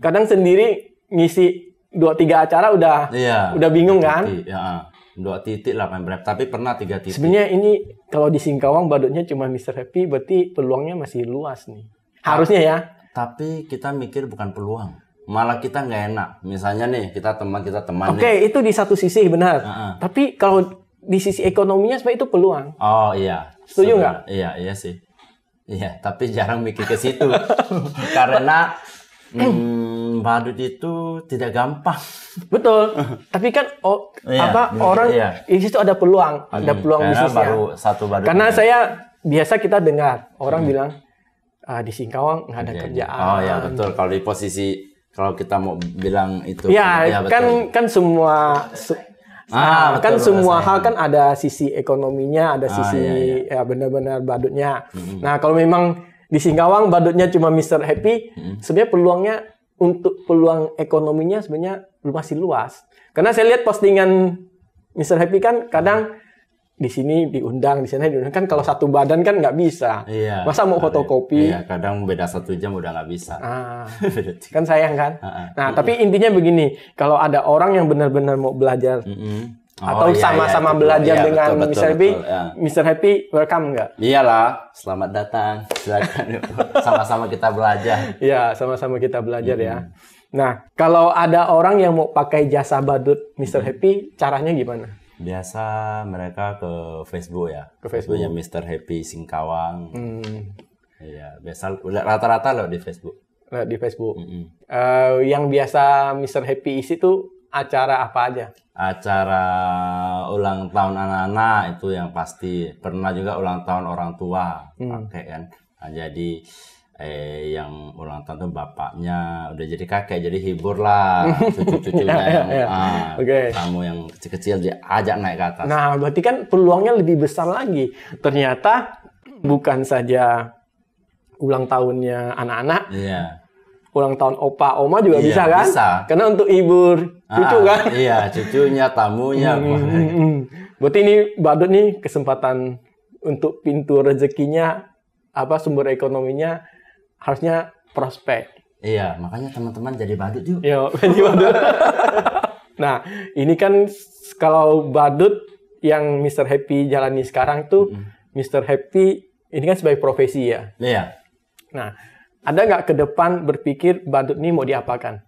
Speaker 2: kadang sendiri ngisi 2-3 acara udah bingung kan?
Speaker 1: Iya, 2 titik lah main berapa. Tapi pernah 3 titik.
Speaker 2: Sebenarnya ini kalau di Singkawang badutnya cuma Mr. Happy berarti peluangnya masih luas nih. Harusnya ya.
Speaker 1: Tapi kita mikir bukan peluang. Malah kita nggak enak. Misalnya nih, kita teman
Speaker 2: Oke, itu di satu sisi benar. Tapi kalau di sisi ekonominya sebenarnya itu peluang.
Speaker 1: Oh iya.
Speaker 2: Setuju nggak?
Speaker 1: Iya sih. Iya, tapi jarang mikir ke situ. Karena badut itu tidak gampang.
Speaker 2: Betul. Tapi kan orang di situ ada peluang, bisnisnya.
Speaker 1: Baru satu badut.
Speaker 2: Karena biasa kita dengar orang bilang di Singkawang nggak ada kerjaan.
Speaker 1: Oh ya betul. Kalau di posisi kalau kita mau bilang itu.
Speaker 2: Ya kan semua hal kan ada sisi ekonominya, ada sisi ya benar-benar badutnya. Nah kalau memang di Singkawang badutnya cuma Mr. Happy, sebenarnya peluangnya untuk peluang ekonominya sebenarnya masih luas. Karena saya lihat postingan Mr. Happy kan kadang di sini diundang, di sana diundang. Kan kalau satu badan kan nggak bisa.
Speaker 1: Iya,
Speaker 2: masa mau fotokopi?
Speaker 1: Iya, kadang beda 1 jam udah nggak bisa.
Speaker 2: Kan sayang kan? Nah, tapi intinya begini, kalau ada orang yang benar-benar mau belajar atau sama-sama belajar dengan Mr. Happy, welcome nggak?
Speaker 1: Iyalah, selamat datang. Silakan. Sama-sama kita belajar.
Speaker 2: Iya, sama-sama kita belajar ya. Nah, kalau ada orang yang mau pakai jasa badut Mr. Happy, caranya gimana?
Speaker 1: Biasa mereka ke Facebook ya.
Speaker 2: Ke Facebooknya
Speaker 1: Mr. Happy Singkawang. Iya, biasa rata-rata loh di Facebook.
Speaker 2: Di Facebook. Yang biasa Mr. Happy isi tuh acara apa aja?
Speaker 1: Acara ulang tahun anak-anak itu yang pasti. Pernah juga ulang tahun orang tua pakai kan. Nah, jadi yang ulang tahun tuh bapaknya udah jadi kakek, jadi hibur lah cucu-cucunya tamu yang kecil-kecil diajak naik ke atas.
Speaker 2: Nah berarti kan peluangnya lebih besar lagi. Ternyata bukan saja ulang tahunnya anak-anak, ulang tahun opa oma juga bisa kan? Bisa. Karena untuk hibur cucu kan?
Speaker 1: Iya, cucunya, tamunya.
Speaker 2: Berarti ini badut nih kesempatan untuk pintu rezekinya sumber ekonominya harusnya prospek.
Speaker 1: Iya, makanya teman-teman jadi badut yuk.
Speaker 2: Iya, jadi badut. Nah, ini kan kalau badut yang Mr. Happy jalani sekarang tuh, Mr. Happy ini kan sebagai profesi ya.
Speaker 1: Iya.
Speaker 2: Nah, ada nggak ke depan berpikir badut ini mau diapakan?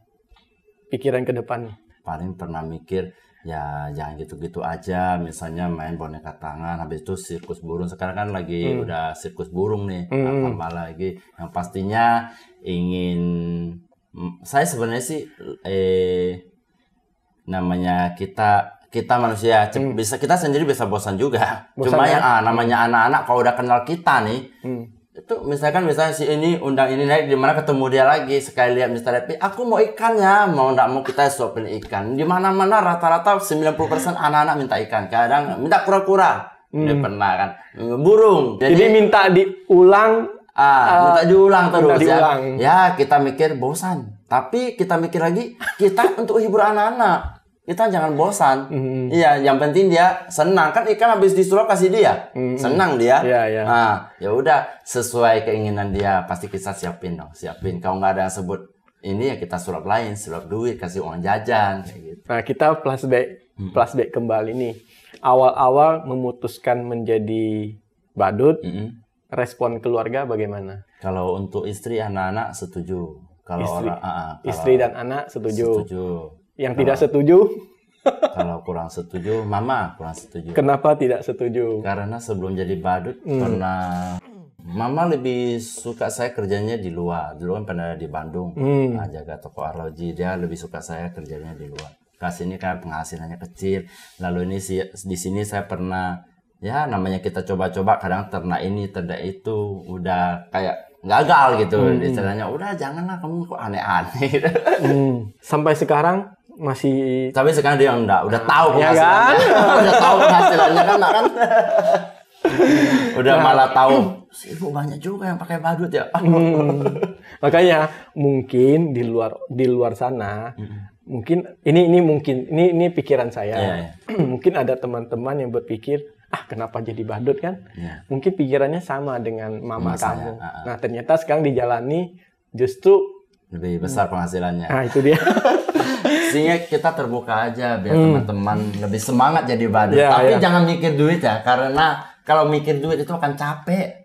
Speaker 2: Pikiran ke depan?
Speaker 1: Paling pernah mikir, ya jangan gitu-gitu aja, misalnya main boneka tangan, habis itu sirkus burung. Sekarang kan lagi udah sirkus burung nih, tambah lagi. Yang pastinya saya sebenarnya sih namanya kita manusia bisa, kita sendiri bisa bosan juga. Cuma yang namanya anak-anak kalau udah kenal kita nih, itu misalnya si ini undang ini naik di mana ketemu dia lagi, sekali lihat Mr. Happy, aku mau ikan ya, mau nggak mau kita suapin ikan. Di mana-mana rata-rata 90% anak-anak minta ikan, kadang minta kura-kura. Dia pernah kan burung. Jadi
Speaker 2: minta diulang,
Speaker 1: minta diulang terus ya. Kita mikir bosan, tapi kita mikir lagi kita untuk hibur anak-anak. Kita jangan bosan. Iya, yang penting dia senang. Kan ikan habis disulap kasih dia. Senang dia. Nah, ya udah sesuai keinginan dia, pasti kita siapin dong. Kalau nggak ada yang sebut ini ya kita sulap lain, sulap duit, kasih uang jajan kayak gitu.
Speaker 2: Nah, kita flashback kembali nih. Awal-awal memutuskan menjadi badut. respon keluarga bagaimana?
Speaker 1: Kalau untuk istri, anak-anak setuju. Kalau
Speaker 2: Istri dan anak setuju. Yang
Speaker 1: Kalau-
Speaker 2: tidak setuju,
Speaker 1: Kalau kurang setuju, mama kurang setuju.
Speaker 2: kenapa tidak setuju?
Speaker 1: Karena sebelum jadi badut pernah mama lebih suka saya kerjanya di luar. Dulu kan pernah di Bandung, jaga toko arloji. Dia lebih suka saya kerjanya di luar. Kasih ini kan penghasilannya kecil. Lalu ini di sini saya pernah, ya namanya kita coba-coba, kadang ternak ini, ternak itu, udah kayak gagal gitu. Istilahnya, udah janganlah kamu kok aneh-aneh.
Speaker 2: Sampai sekarang masih
Speaker 1: Tapi sekarang dia udah tahu
Speaker 2: Ya
Speaker 1: penghasilannya. Udah tahu penghasilannya kan, Nak, kan? Udah malah tahu. Ibu banyak juga yang pakai badut ya.
Speaker 2: makanya mungkin di luar sana mungkin ini pikiran saya.
Speaker 1: Iya, iya.
Speaker 2: Mungkin ada teman-teman yang berpikir, kenapa jadi badut kan?
Speaker 1: Iya.
Speaker 2: Mungkin pikirannya sama dengan mama
Speaker 1: Sama saya,
Speaker 2: kamu. Nah, ternyata sekarang dijalani justru
Speaker 1: Lebih besar penghasilannya.
Speaker 2: itu dia.
Speaker 1: Sehingga kita terbuka aja biar teman-teman lebih semangat jadi badut.
Speaker 2: Ya,
Speaker 1: Tapi
Speaker 2: ya.
Speaker 1: jangan mikir duit ya, karena kalau mikir duit itu akan capek.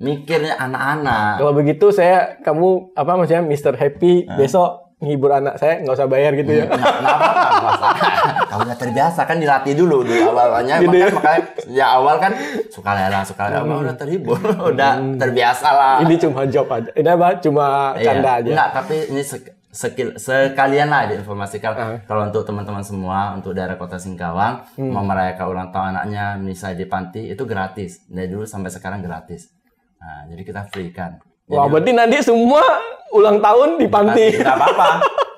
Speaker 1: Mikirnya anak-anak.
Speaker 2: Kalau begitu kamu maksudnya Mr. Happy besok ngibur anak saya nggak usah bayar gitu ya.
Speaker 1: Nggak apa-apa, masalah. Kamu udah terbiasa kan, dilatih dulu awalnya.
Speaker 2: Gitu ya.
Speaker 1: Makanya ya awal kan sukarela, udah terhibur, udah terbiasa lah.
Speaker 2: Ini cuma job aja. Ini cuma canda aja.
Speaker 1: Enggak, tapi ini sekalian lah diinformasikan. Kalau untuk teman-teman semua, untuk daerah Kota Singkawang, mau merayakan ulang tahun anaknya, misalnya di panti, itu gratis. Dari dulu sampai sekarang gratis. Nah, jadi kita free kan.
Speaker 2: Wah, berarti nanti semua ulang tahun di panti.
Speaker 1: Nggak apa-apa.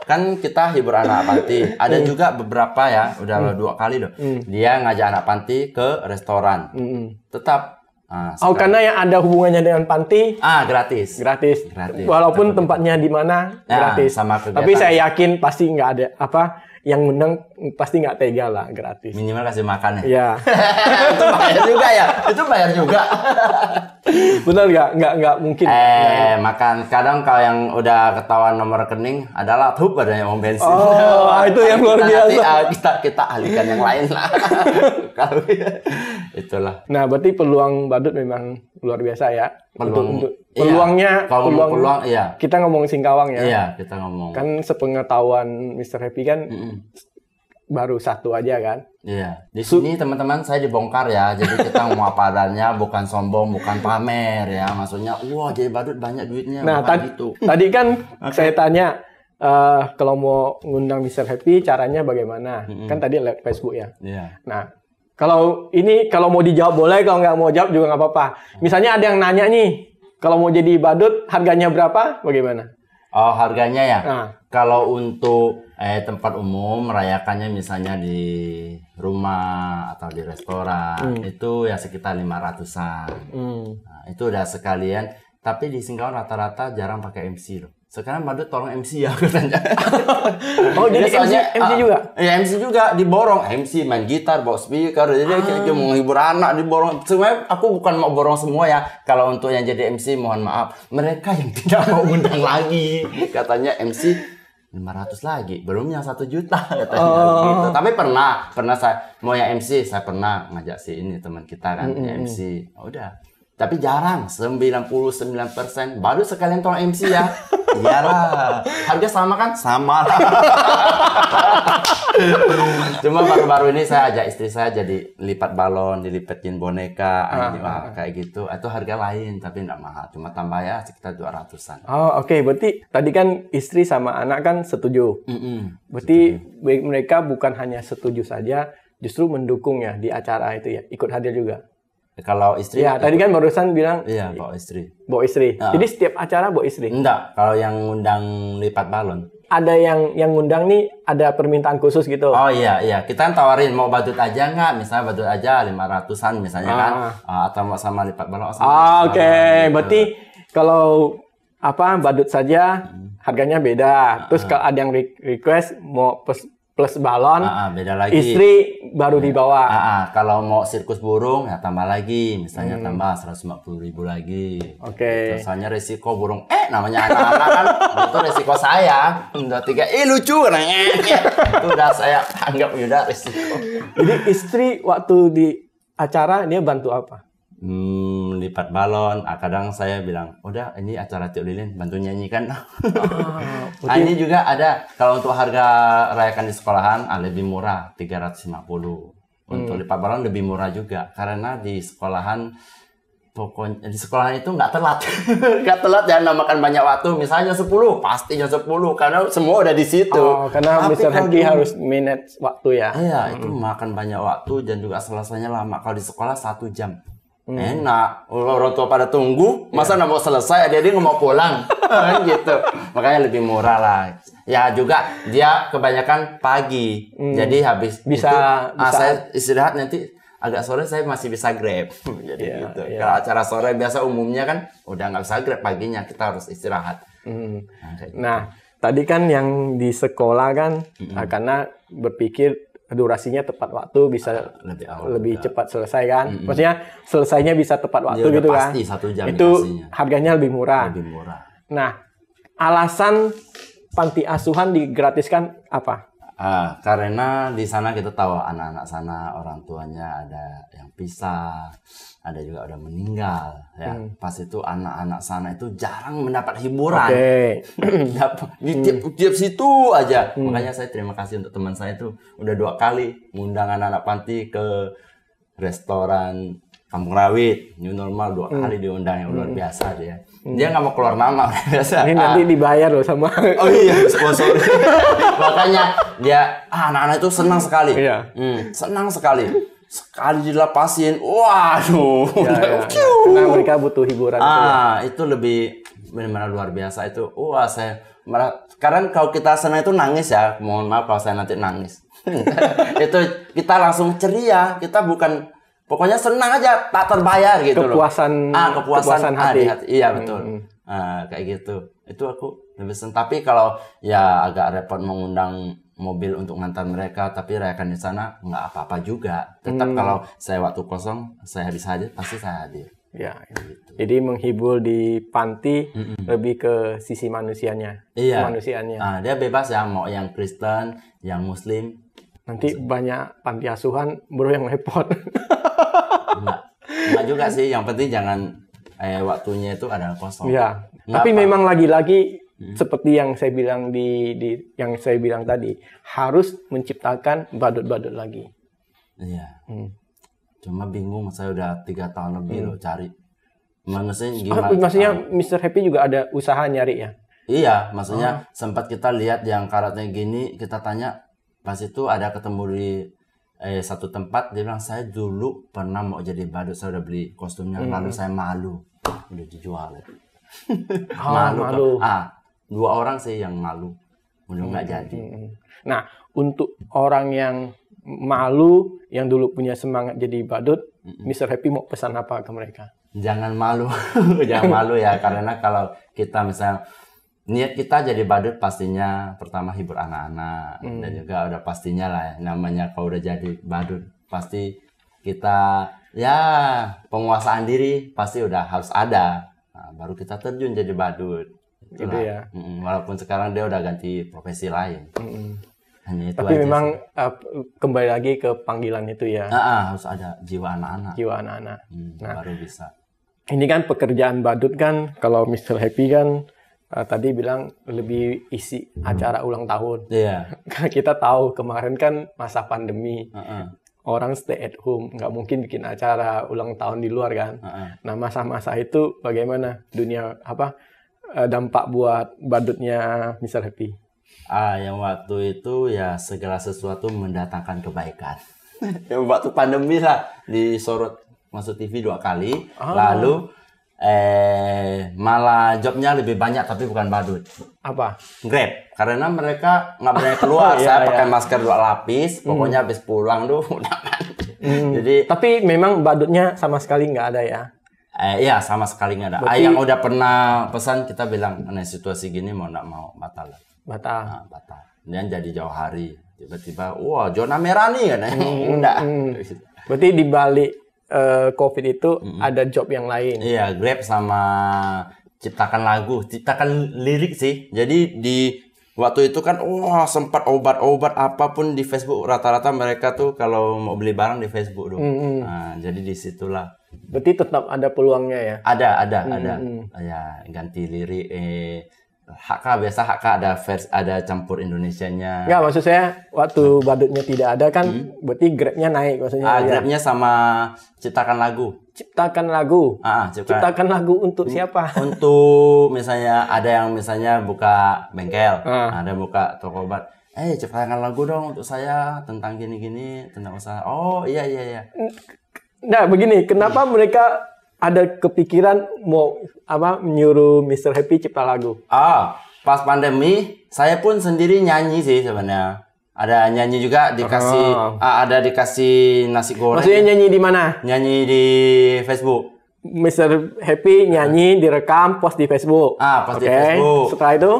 Speaker 1: Kan kita hibur anak panti. Ada juga beberapa ya, udah 2 kali loh. Dia ngajak anak panti ke restoran. Tetap.
Speaker 2: Karena yang ada hubungannya dengan panti
Speaker 1: Gratis.
Speaker 2: gratis.
Speaker 1: Gratis.
Speaker 2: Walaupun tempatnya di mana gratis.
Speaker 1: sama kegiatan.
Speaker 2: Tapi saya yakin pasti nggak ada yang menang pasti nggak tega lah, gratis.
Speaker 1: Minimal kasih makan ya.
Speaker 2: Ya.
Speaker 1: Itu bayar juga ya. Itu bayar juga.
Speaker 2: Benar nggak mungkin.
Speaker 1: Makan. Kadang kalau yang udah ketahuan nomor rekening adalah tuh padanya uang bensin.
Speaker 2: Itu yang luar biasa.
Speaker 1: Kita alihkan yang lain lah. Kalau itulah.
Speaker 2: Nah, berarti peluang badut memang luar biasa ya.
Speaker 1: Peluangnya. Peluang, iya.
Speaker 2: Kita ngomong Singkawang ya.
Speaker 1: Iya, kita ngomong.
Speaker 2: Kan sepengetahuan Mr. Happy kan baru satu aja kan.
Speaker 1: Iya. Di sini teman-teman saya dibongkar ya. Jadi kita ngomong apa adanya, bukan sombong, bukan pamer ya. Maksudnya, wah jadi badut banyak duitnya.
Speaker 2: Nah,
Speaker 1: gitu.
Speaker 2: tadi kan saya tanya kalau mau ngundang Mr. Happy caranya bagaimana? Kan tadi lewat Facebook ya.
Speaker 1: Iya.
Speaker 2: Nah, kalau mau dijawab boleh, kalau nggak mau jawab juga nggak apa-apa. Misalnya ada yang nanya nih, kalau mau jadi badut harganya berapa? Bagaimana?
Speaker 1: Oh, harganya ya?
Speaker 2: Nah.
Speaker 1: Kalau untuk tempat umum, merayakannya misalnya di rumah atau di restoran, itu ya sekitar 500-an. Nah, itu udah sekalian. Tapi di Singkawang rata-rata jarang pakai MC loh. Sekarang badut tolong MC ya katanya.
Speaker 2: Oh, jadi MC juga?
Speaker 1: Iya, MC juga diborong. MC main gitar, bawa speaker. Jadi kayak mau menghibur anak diborong. Sebenarnya aku bukan mau borong semua ya. Kalau untuk yang jadi MC mohon maaf. Mereka yang tidak mau undang lagi. Katanya MC 500 lagi. Belum yang 1 juta katanya gitu. Tapi pernah saya mau yang MC, saya pernah ngajak si ini teman kita kan yang MC. Udah. Tapi jarang, 99%. Baru sekalian tolong MC ya. Iyalah. Harga sama kan? Sama lah. Cuma baru-baru ini saya ajak istri saya jadi lipat balon, dilipetin boneka, kayak gitu. Itu harga lain, tapi enggak mahal. Cuma tambah ya sekitar 200-an.
Speaker 2: Oh, oke. Berarti tadi kan istri sama anak kan setuju. Berarti mereka bukan hanya setuju saja, justru mendukung ya di acara itu ya. Ikut hadir juga.
Speaker 1: Kalau istri
Speaker 2: ya, tadi kan barusan bilang
Speaker 1: bawa istri.
Speaker 2: Bawa istri. Jadi setiap acara bawa istri.
Speaker 1: Enggak, kalau yang ngundang lipat balon.
Speaker 2: Ada yang ngundang nih ada permintaan khusus gitu.
Speaker 1: Oh iya, kita kan tawarin mau badut aja nggak? Misalnya badut aja 500-an misalnya kan. Atau mau sama lipat balon.
Speaker 2: Oke. Berarti kalau badut saja harganya beda. Terus kalau ada yang request mau plus balon,
Speaker 1: beda lagi.
Speaker 2: Istri baru dibawa.
Speaker 1: Kalau mau sirkus burung ya tambah lagi, misalnya tambah 150.000 lagi.
Speaker 2: Oke.
Speaker 1: Soalnya resiko burung, namanya anak-anak kan, itu resiko saya. 2, 3, lucu kan? Itu udah saya anggap udah resiko.
Speaker 2: Jadi istri waktu di acara dia bantu apa?
Speaker 1: lipat balon. Kadang saya bilang, udah ini acara Tio Lilin, bantu nyanyikan. Ini juga ada, kalau untuk harga rayakan di sekolahan lebih murah, 350. Untuk lipat balon lebih murah juga, karena di sekolahan pokoknya di sekolahan itu nggak telat. Nggak telat, jangan makan banyak waktu. Misalnya 10, pastinya 10 karena semua udah di situ.
Speaker 2: Karena Mr. Happy harus manage waktu ya.
Speaker 1: Iya, itu makan banyak waktu dan juga selesainya lama. Kalau di sekolah 1 jam. Enak. Orang tua pada tunggu, masa nggak mau selesai, dia nggak mau pulang. Gitu. Makanya lebih murah lah. Ya juga dia kebanyakan pagi. Jadi habis
Speaker 2: bisa
Speaker 1: saya istirahat nanti agak sore saya masih bisa Grab. Jadi gitu. Kalau acara sore biasa umumnya kan udah nggak bisa Grab, paginya kita harus istirahat.
Speaker 2: Nah, tadi kan yang di sekolah kan karena berpikir durasinya tepat waktu bisa lebih cepat selesai kan. Maksudnya selesainya bisa tepat waktu gitu kan.
Speaker 1: Pasti 1 jam
Speaker 2: itu
Speaker 1: dikasihnya.
Speaker 2: Harganya lebih murah. Nah, alasan panti asuhan digratiskan apa?
Speaker 1: Karena di sana kita tahu anak-anak sana orang tuanya ada yang pisah, ada juga udah meninggal ya. Pas itu anak-anak sana itu jarang mendapat hiburan. Di tiap situ aja. Makanya saya terima kasih untuk teman saya itu udah 2 kali mengundang anak-anak panti ke restoran Kampung Rawit, New Normal 2 kali diundang, yang luar biasa dia. Dia nggak mau keluar nama, biasa.
Speaker 2: Ini nanti dibayar loh sama.
Speaker 1: Oh iya, sponsor. Makanya dia, anak-anak itu senang sekali. Senang sekali. Sekali dilepasin, waduh.
Speaker 2: Karena mereka butuh hiburan.
Speaker 1: Itu lebih benar-benar luar biasa itu. Saya sekarang kalau kita senang itu nangis ya. Mohon maaf kalau saya nanti nangis. Itu kita langsung ceria. Kita bukan, pokoknya senang aja, tak terbayar gitu loh. Kepuasan hati. Iya betul. Kayak gitu. Itu aku lebih senang. Tapi kalau ya agak repot mengundang mobil untuk ngantar mereka, tapi rayakan di sana nggak apa-apa juga. Tetap kalau saya waktu kosong, saya bisa hadir, pasti saya hadir.
Speaker 2: Ya, gitu. Jadi menghibur di panti lebih ke sisi manusianya. Kemanusiaannya.
Speaker 1: Dia bebas ya, mau yang Kristen, yang Muslim.
Speaker 2: Nanti banyak panti asuhan, bro yang repot.
Speaker 1: Enggak juga sih, yang penting jangan waktunya itu ada kosong.
Speaker 2: Ya. Tapi memang lagi-lagi seperti yang saya bilang yang saya bilang tadi, harus menciptakan badut-badut lagi.
Speaker 1: Iya. Cuma bingung, saya udah 3 tahun lebih loh cari. Maksudnya
Speaker 2: Mr. Happy juga ada usaha nyari ya?
Speaker 1: Iya, maksudnya sempat kita lihat yang karatnya gini, kita tanya, pas itu ada ketemu di satu tempat, dia bilang, saya dulu pernah mau jadi badut, saya udah beli kostumnya, lalu saya malu, udah dijual. Malu. 2 orang sih yang malu, udah nggak jadi.
Speaker 2: Nah, untuk orang yang malu, yang dulu punya semangat jadi badut, Mr. Happy mau pesan apa ke mereka?
Speaker 1: Jangan malu, jangan malu ya, karena kalau kita misalnya niat kita jadi badut, pastinya pertama hibur anak-anak, dan juga udah pastinya lah ya, namanya kalau udah jadi badut pasti kita ya penguasaan diri pasti udah harus ada, baru kita terjun jadi badut.
Speaker 2: Gitu ya.
Speaker 1: Walaupun sekarang dia udah ganti profesi lain.
Speaker 2: Tapi memang kembali lagi ke panggilan itu ya.
Speaker 1: Harus ada jiwa anak-anak.
Speaker 2: Nah,
Speaker 1: baru bisa.
Speaker 2: Ini kan pekerjaan badut kan, kalau Mr. Happy kan tadi bilang lebih isi acara ulang tahun.
Speaker 1: Iya.
Speaker 2: Kita tahu kemarin kan masa pandemi. Orang stay at home, nggak mungkin bikin acara ulang tahun di luar kan. Nah, masa-masa itu bagaimana dampak buat badutnya Mr. Happy?
Speaker 1: Yang waktu itu ya segala sesuatu mendatangkan kebaikan. Waktu pandemi lah disorot masuk TV 2 kali, lalu malah jobnya lebih banyak tapi bukan badut.
Speaker 2: Apa?
Speaker 1: Grab, karena mereka nggak berani keluar. Saya pakai masker 2 lapis, pokoknya habis pulang tuh udah. Jadi
Speaker 2: tapi memang badutnya sama sekali nggak ada ya?
Speaker 1: Iya, sama sekali nggak ada. Yang udah pernah pesan kita bilang, situasi gini mau nggak mau batal. Batal. Dan jadi jauh hari. Tiba-tiba, wah zona merah nih kan? Enggak.
Speaker 2: Berarti di balik COVID itu ada job yang lain.
Speaker 1: Iya, Grab sama ciptakan lagu, ciptakan lirik sih. Jadi di waktu itu kan wah sempat obat-obat apapun di Facebook, rata-rata mereka tuh kalau mau beli barang di Facebook tuh. Nah, jadi disitulah.
Speaker 2: Berarti tetap ada peluangnya ya?
Speaker 1: Ada. Ya ganti lirik. HK biasa HK ada campur Indonesianya.
Speaker 2: Enggak, maksud saya waktu badutnya tidak ada kan, berarti Grab-nya naik maksudnya.
Speaker 1: Grab-nya sama ciptakan lagu.
Speaker 2: Ciptakan lagu. Ciptakan lagu untuk siapa?
Speaker 1: Untuk misalnya ada yang misalnya buka bengkel, ada buka toko obat. Ciptakan lagu dong untuk saya tentang gini-gini, tentang usaha. Oh iya.
Speaker 2: Nah begini, kenapa mereka ada kepikiran mau menyuruh Mr. Happy cipta lagu?
Speaker 1: Pas pandemi saya pun sendiri nyanyi sih sebenarnya. Ada nyanyi juga dikasih ada dikasih nasi goreng.
Speaker 2: Maksudnya nyanyi di mana?
Speaker 1: Nyanyi di Facebook.
Speaker 2: Mr. Happy nyanyi direkam post di Facebook.
Speaker 1: Post di Facebook.
Speaker 2: Setelah itu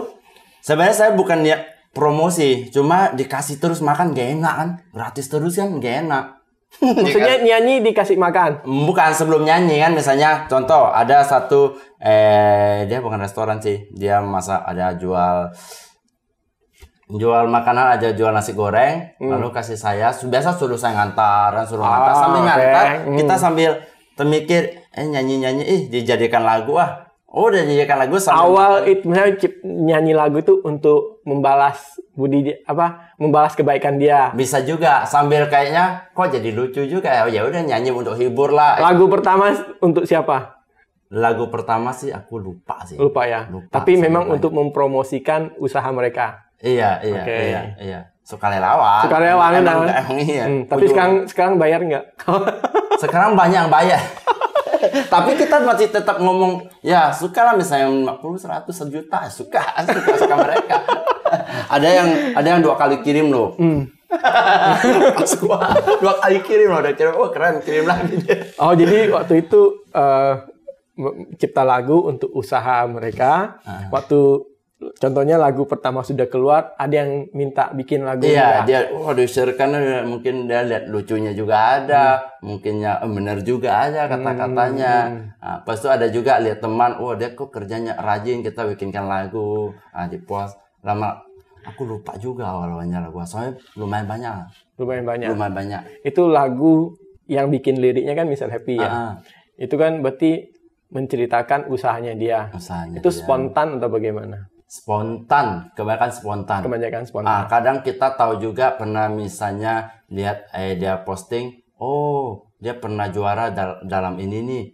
Speaker 1: sebenarnya saya bukan promosi, cuma dikasih terus makan gak enak kan. Gratis terus kan gak enak.
Speaker 2: Maksudnya nyanyi dikasih makan?
Speaker 1: Bukan, sebelum nyanyi kan misalnya contoh ada satu dia bukan restoran sih, dia masak, ada jual makanan, aja jual nasi goreng, lalu kasih saya, biasa suruh saya ngantar sambil ngantar kita sambil mikir nyanyi dijadikan lagu udah dijadikan lagu sambil
Speaker 2: awal itu misalnya nyanyi lagu itu untuk membalas membalas kebaikan dia.
Speaker 1: Bisa juga sambil kayaknya kok jadi lucu juga ya udah nyanyi untuk hibur lah.
Speaker 2: Lagu pertama untuk siapa?
Speaker 1: Lagu pertama sih aku lupa sih.
Speaker 2: Lupa ya. Tapi memang untuk mempromosikan usaha mereka.
Speaker 1: Iya. Sukarelawan.
Speaker 2: Emang
Speaker 1: iya.
Speaker 2: Tapi sekarang bayar nggak?
Speaker 1: Sekarang banyak yang bayar. Tapi kita masih tetap ngomong ya suka lah, misalnya 50, 100, 1 juta suka mereka. ada yang 2 kali kirim loh. Pas gua 2 kali kirim loh, udah kirim, keren, kirim lagi.
Speaker 2: Jadi waktu itu cipta lagu untuk usaha mereka. Waktu contohnya lagu pertama sudah keluar, ada yang minta bikin lagu.
Speaker 1: Iya, dia di-share kan mungkin dia lihat lucunya juga ada, mungkinnya benar juga ada kata-katanya. Pas itu ada juga lihat teman, dia kok kerjanya rajin, kita bikinkan lagu, di post. Lama aku lupa juga awalnya lagu, soalnya lumayan banyak.
Speaker 2: Itu lagu yang bikin liriknya kan Mr. Happy ya. Itu kan berarti menceritakan usahanya dia. Itu spontan atau bagaimana?
Speaker 1: Spontan, kebanyakan spontan. Kadang kita tahu juga pernah misalnya lihat dia posting, dia pernah juara dalam ini nih.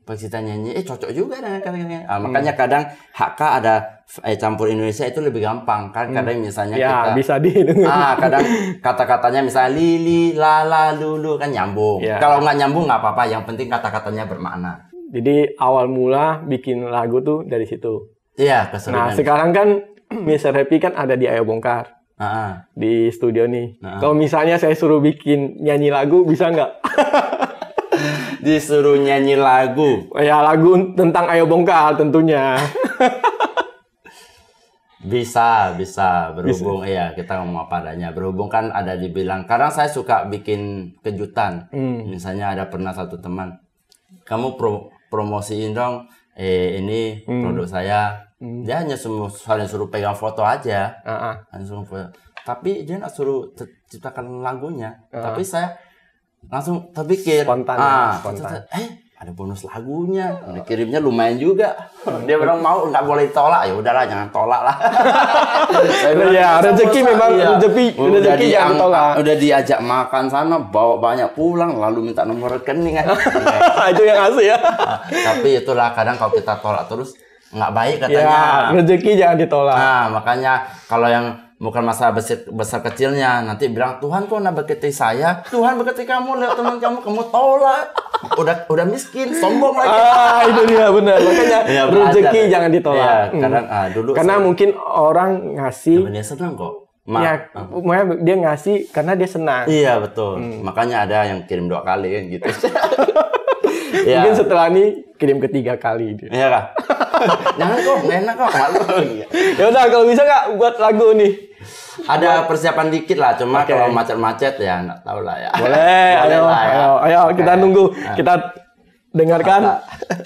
Speaker 1: Pas kita nyanyi, cocok juga dengan kata-katanya. Makanya kadang HK ada campur Indonesia itu lebih gampang kan. Kadang misalnya kita
Speaker 2: bisa didengar.
Speaker 1: Kadang kata-katanya misalnya lili, lala, lulu kan nyambung. Kalau nggak nyambung nggak apa-apa, yang penting kata-katanya bermakna.
Speaker 2: Jadi awal mula bikin lagu tuh dari situ.
Speaker 1: Iya,
Speaker 2: keseringan. Nah, sekarang kan Mr. Happy kan ada di Ayo Bongkar. Di studio nih. Kalau misalnya saya suruh bikin nyanyi lagu, bisa nggak?
Speaker 1: Disuruh nyanyi lagu?
Speaker 2: Ya, lagu tentang Ayo Bongkar tentunya.
Speaker 1: Bisa. Berhubung, kita ngomong apa adanya. Berhubung kan ada dibilang, kadang saya suka bikin kejutan. Misalnya ada pernah satu teman, kamu promosiin dong, ini produk saya. Dia hanya suruh pegang foto aja, langsung foto. Tapi dia nggak suruh ciptakan lagunya. Tapi saya langsung terpikir,
Speaker 2: spontan.
Speaker 1: ada bonus lagunya, kirimnya lumayan juga. Dia bilang mau, nggak boleh tolak, ya udahlah jangan tolak lah.
Speaker 2: Rezeki memang rezeki jangan tolak.
Speaker 1: Udah diajak makan sana, bawa banyak pulang, lalu minta nomor rekening kan.
Speaker 2: Itu yang asli ya.
Speaker 1: Tapi itulah kadang kalau kita tolak terus nggak baik katanya.
Speaker 2: Rezeki jangan ditolak.
Speaker 1: Nah, makanya kalau yang bukan masalah besar kecilnya, nanti bilang Tuhan kok nak berkati saya, Tuhan berkati kamu lewat teman kamu tolak, udah miskin, sombong lagi.
Speaker 2: Itu dia benar, makanya rezeki jangan ditolak.
Speaker 1: Kadang dulu
Speaker 2: karena mungkin orang ngasih,
Speaker 1: dia senang kok.
Speaker 2: Dia ngasih karena dia senang.
Speaker 1: Iya betul, makanya ada yang kirim 2 kali kan gitu.
Speaker 2: Mungkin setelah ini kirim ke 3 kali.
Speaker 1: Iya kak. Jangan kok, enak kok.
Speaker 2: Ya udah, kalau bisa kak buat lagu nih.
Speaker 1: Ada persiapan dikit lah, cuma kalau macet-macet ya nggak tahu lah ya.
Speaker 2: Boleh, ayo kita nunggu. Kita dengarkan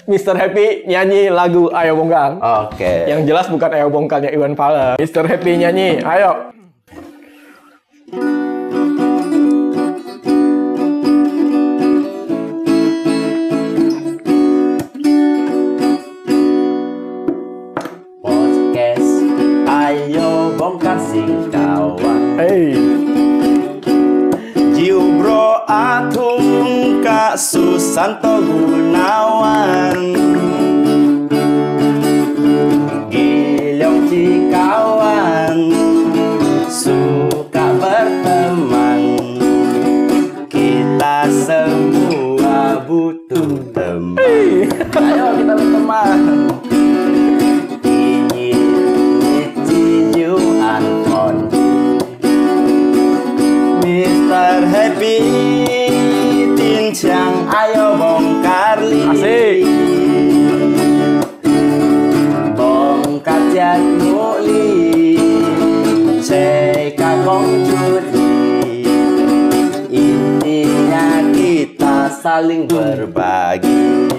Speaker 2: Mr. Happy nyanyi lagu Ayo Bongkar.
Speaker 1: Oke.
Speaker 2: Yang jelas bukan Ayo Bongkarnya Iwan Fals. Mr. Happy nyanyi, ayo.
Speaker 1: Podcast Ayo Bongkar sing kawan.
Speaker 2: Hey.
Speaker 1: Jiubro Atung Kak Susanto Gunawan, Gilyong Cikawan, suka berteman. Kita semua butuh teman. Ayo kita berteman. Mr. Happy Tincang Ayo Bongkar li.
Speaker 2: Asik.
Speaker 1: Bongkar jat li, Ceka Kongcut li. Intinya kita saling berbagi.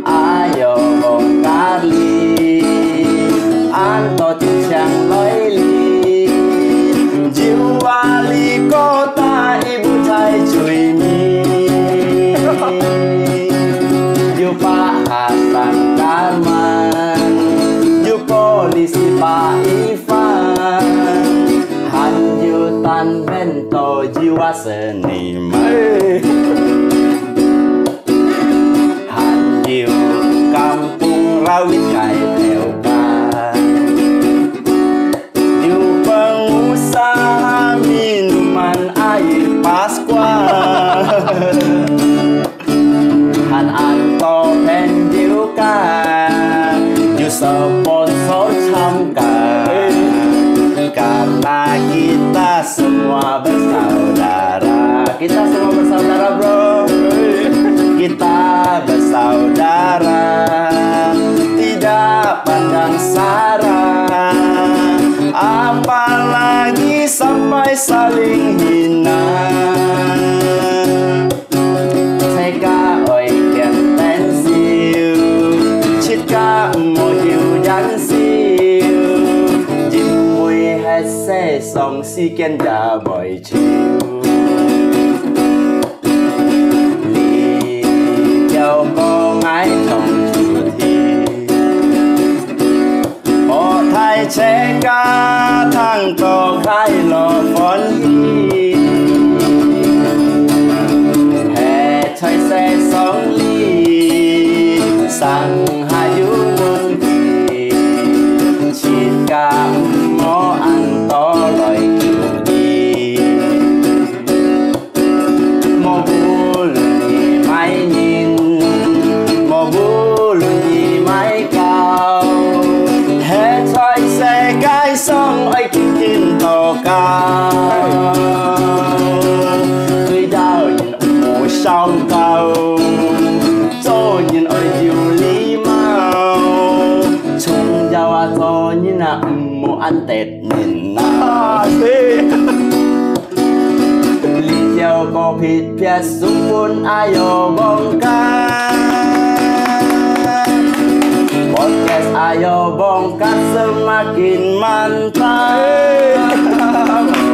Speaker 1: Ayo Bongkar li, Anto Tincang Loili. Wali kota Ibu Cai Cui Mi, Yu Pak Hasan Karman, Yu Polisi Pak Ivan, Hanyutan Bento Jiwa Seniman, Hanyu Kampung Rawit Kai Teokan, Yu pengusaha minuman air Pasqua, Han Anto Pendiuka, Yu sponsor Camkan, karena kita semua bersaudara. Kita semua bersaudara bro. Kita bersaudara, tidak pandang sara, apalagi sampai saling hina. Seka oi ken tensiu, chika mo hiu dan siu, jimui hese song si ken da boy chiu. Li jiao ko ngai tong chu thi, o thai cheka thang to khai lo phon hi. Choi se song li sang hayu mun ki, chit ka mo an to loi ki, mo bul ni mai nhìn, mo bul ni mai cao. He choi se cái song ai kinh kinh to cao, tuy đau nhìn mùa sau cao, cho nhìn ơi yêu lý mau, chung giao cho nhìn là mùa ăn tết nhìn na. Lý giao có phít phía xung quanh Ayo Bongkar, podcast Ayo Bongkar semakin mantap.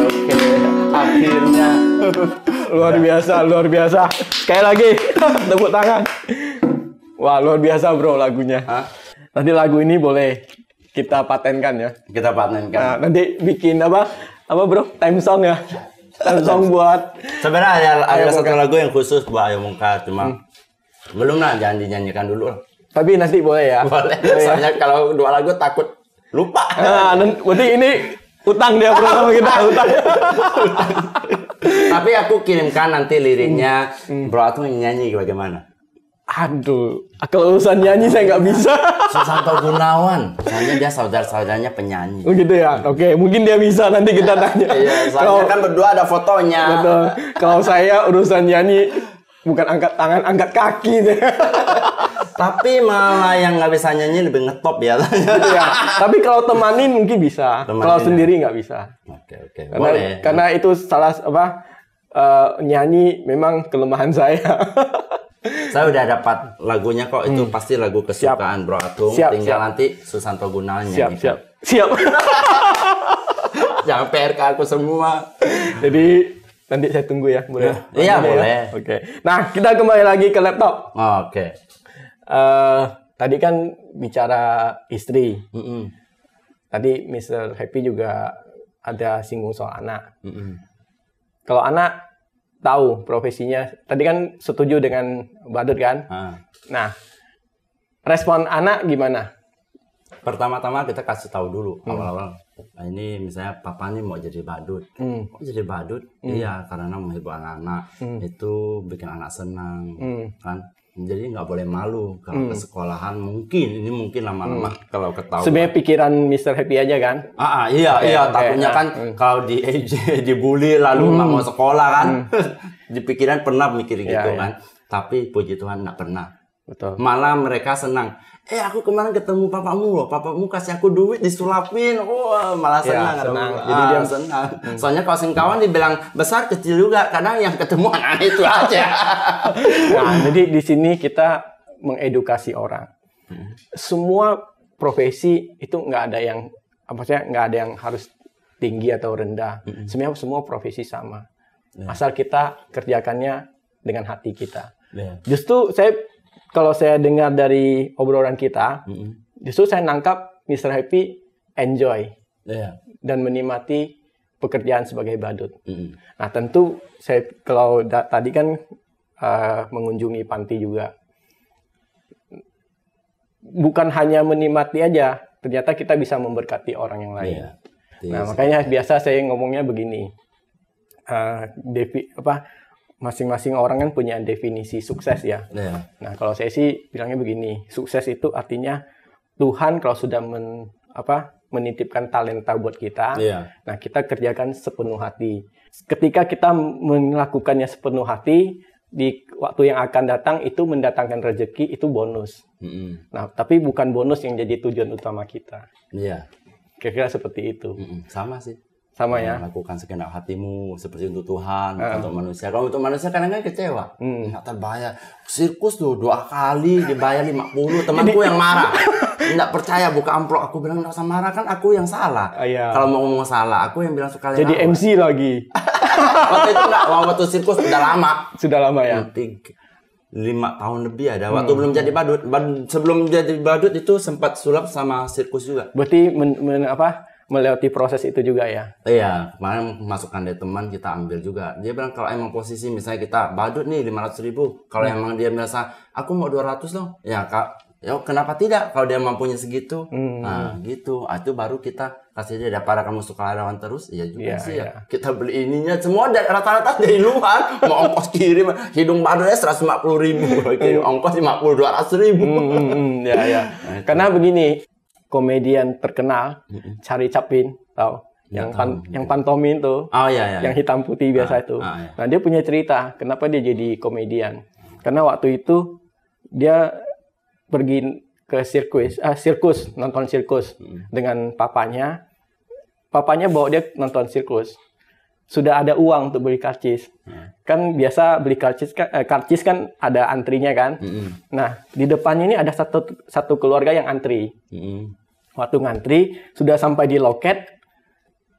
Speaker 1: Oke, akhirnya
Speaker 2: Luar biasa. Sekali lagi, tepuk tangan. Wah, luar biasa bro lagunya.
Speaker 1: Hah?
Speaker 2: Nanti lagu ini boleh kita patenkan ya.
Speaker 1: Kita patenkan.
Speaker 2: Nah, nanti bikin apa bro? Time song ya. Time song buat.
Speaker 1: Sebenarnya ada
Speaker 2: Ayo
Speaker 1: satu
Speaker 2: Bongkar.
Speaker 1: lagu yang khusus buat Ayo Bongkar, cuma belum lah, jangan dinyanyikan dulu lah.
Speaker 2: Tapi nanti boleh ya.
Speaker 1: Boleh.
Speaker 2: Ya.
Speaker 1: Soalnya kalau dua lagu takut lupa.
Speaker 2: Nah, berarti ini utang dia bro sama kita, utang.
Speaker 1: Tapi aku kirimkan nanti liriknya, bro Atu nyanyi bagaimana?
Speaker 2: Aduh, kalau urusan nyanyi saya nggak bisa.
Speaker 1: Susanto Gunawan, soalnya dia saudara-saudaranya penyanyi.
Speaker 2: Oh gitu ya. Oke, mungkin dia bisa, nanti kita tanya.
Speaker 1: Iya, soalnya kan berdua ada fotonya.
Speaker 2: Betul. Kalau saya urusan nyanyi bukan angkat tangan, angkat kaki.
Speaker 1: Tapi malah yang nggak bisa nyanyi lebih ngetop ya.
Speaker 2: Gitu ya. Tapi kalau temanin mungkin bisa.
Speaker 1: Temanin
Speaker 2: Kalau
Speaker 1: ya.
Speaker 2: sendiri nggak bisa.
Speaker 1: Oke, boleh.
Speaker 2: Karena itu salah nyanyi memang kelemahan saya.
Speaker 1: Saya udah dapat lagunya kok, itu pasti lagu kesukaan Bro Atung. Tinggal nanti Susanto Gunawan nyanyi.
Speaker 2: Siap.
Speaker 1: Jangan PRK aku semua.
Speaker 2: Jadi nanti saya tunggu ya, boleh?
Speaker 1: Iya, boleh.
Speaker 2: Ya? Oke. Nah, kita kembali lagi ke laptop.
Speaker 1: Oke.
Speaker 2: Tadi kan bicara istri. Tadi Mr. Happy juga ada singgung soal anak. Kalau anak tahu profesinya, tadi kan setuju dengan badut kan? Nah, respon anak gimana?
Speaker 1: Pertama-tama kita kasih tahu dulu awal-awal. Nah, ini misalnya papa nih mau jadi badut. Kok jadi badut? Iya, karena menghibur anak-anak. Itu bikin anak senang, kan? Jadi nggak boleh malu kalau ke sekolahan. Mungkin lama-lama kalau ketahuan.
Speaker 2: Sebenarnya pikiran Mr. Happy aja kan?
Speaker 1: Iya. Takutnya kan kalau dibully lalu nggak mau sekolah kan? Di pikiran pernah mikir gitu kan? Tapi puji Tuhan nggak pernah.
Speaker 2: Betul.
Speaker 1: Malah mereka senang. Aku kemarin ketemu papamu loh. Papamu kasih aku duit disulapin. Malah senang.
Speaker 2: Jadi dia
Speaker 1: senang. Soalnya kalau singkawan dibilang besar kecil juga. Kadang yang ketemu anak itu aja.
Speaker 2: Nah, jadi di sini kita mengedukasi orang. Semua profesi itu nggak ada yang harus tinggi atau rendah. Sebenarnya semua profesi sama. Asal kita kerjakannya dengan hati kita. Justru kalau saya dengar dari obrolan kita, justru saya nangkap Mr. Happy enjoy dan menikmati pekerjaan sebagai badut. Nah, tentu saya kalau tadi kan mengunjungi panti juga, bukan hanya menikmati aja, ternyata kita bisa memberkati orang yang lain. Nah, makanya biasa saya ngomongnya begini, masing-masing orang kan punya definisi sukses ya. Nah, kalau saya sih bilangnya begini, sukses itu artinya Tuhan kalau sudah menitipkan talenta buat kita, nah kita kerjakan sepenuh hati. Ketika kita melakukannya sepenuh hati, di waktu yang akan datang itu mendatangkan rezeki, itu bonus. Nah, tapi bukan bonus yang jadi tujuan utama kita. Kira-kira seperti itu.
Speaker 1: Sama sih.
Speaker 2: Sama ya.
Speaker 1: Lakukan segenap hatimu seperti untuk Tuhan, untuk manusia. Kalau untuk manusia kadang-kadang kecewa. Nggak terbayar. Sirkus tuh 2 kali dibayar 50. Temanku yang marah. Nggak percaya buka amplop. Aku bilang nggak usah marah, kan aku yang salah. Kalau mau ngomong salah, aku yang bilang sekali.
Speaker 2: Jadi MC lagi.
Speaker 1: Waktu itu waktu sirkus udah lama.
Speaker 2: Sudah lama ya?
Speaker 1: 5 tahun lebih ada. Waktu belum jadi badut. Sebelum jadi badut itu sempat sulap sama sirkus juga.
Speaker 2: Berarti melewati proses itu juga ya?
Speaker 1: Iya, kemarin masukan dari teman kita ambil juga. Dia bilang kalau emang posisi misalnya kita badut nih 500.000, kalau emang dia merasa aku mau 200 dong, ya kenapa tidak kalau dia mampunya segitu? Nah gitu, itu baru kita kasih dia. Daripada kamu sukarelawan terus, ya juga sih ya. Kita beli ininya semua rata-rata dari luar, mau ongkos kirim hidung badutnya 150.000, kirim ongkos 200.000.
Speaker 2: Ya. Karena begini. Komedian terkenal, Charlie Chaplin, tahu? Yang pantomin tuh, yang hitam putih biasa itu. Nah, dia punya cerita, kenapa dia jadi komedian. Karena waktu itu dia pergi ke sirkus, nonton sirkus dengan papanya. Papanya bawa dia nonton sirkus. Sudah ada uang untuk beli karcis. Kan biasa beli karcis kan ada antrinya kan. Nah, di depannya ini ada satu keluarga yang antri. Waktu ngantri, sudah sampai di loket,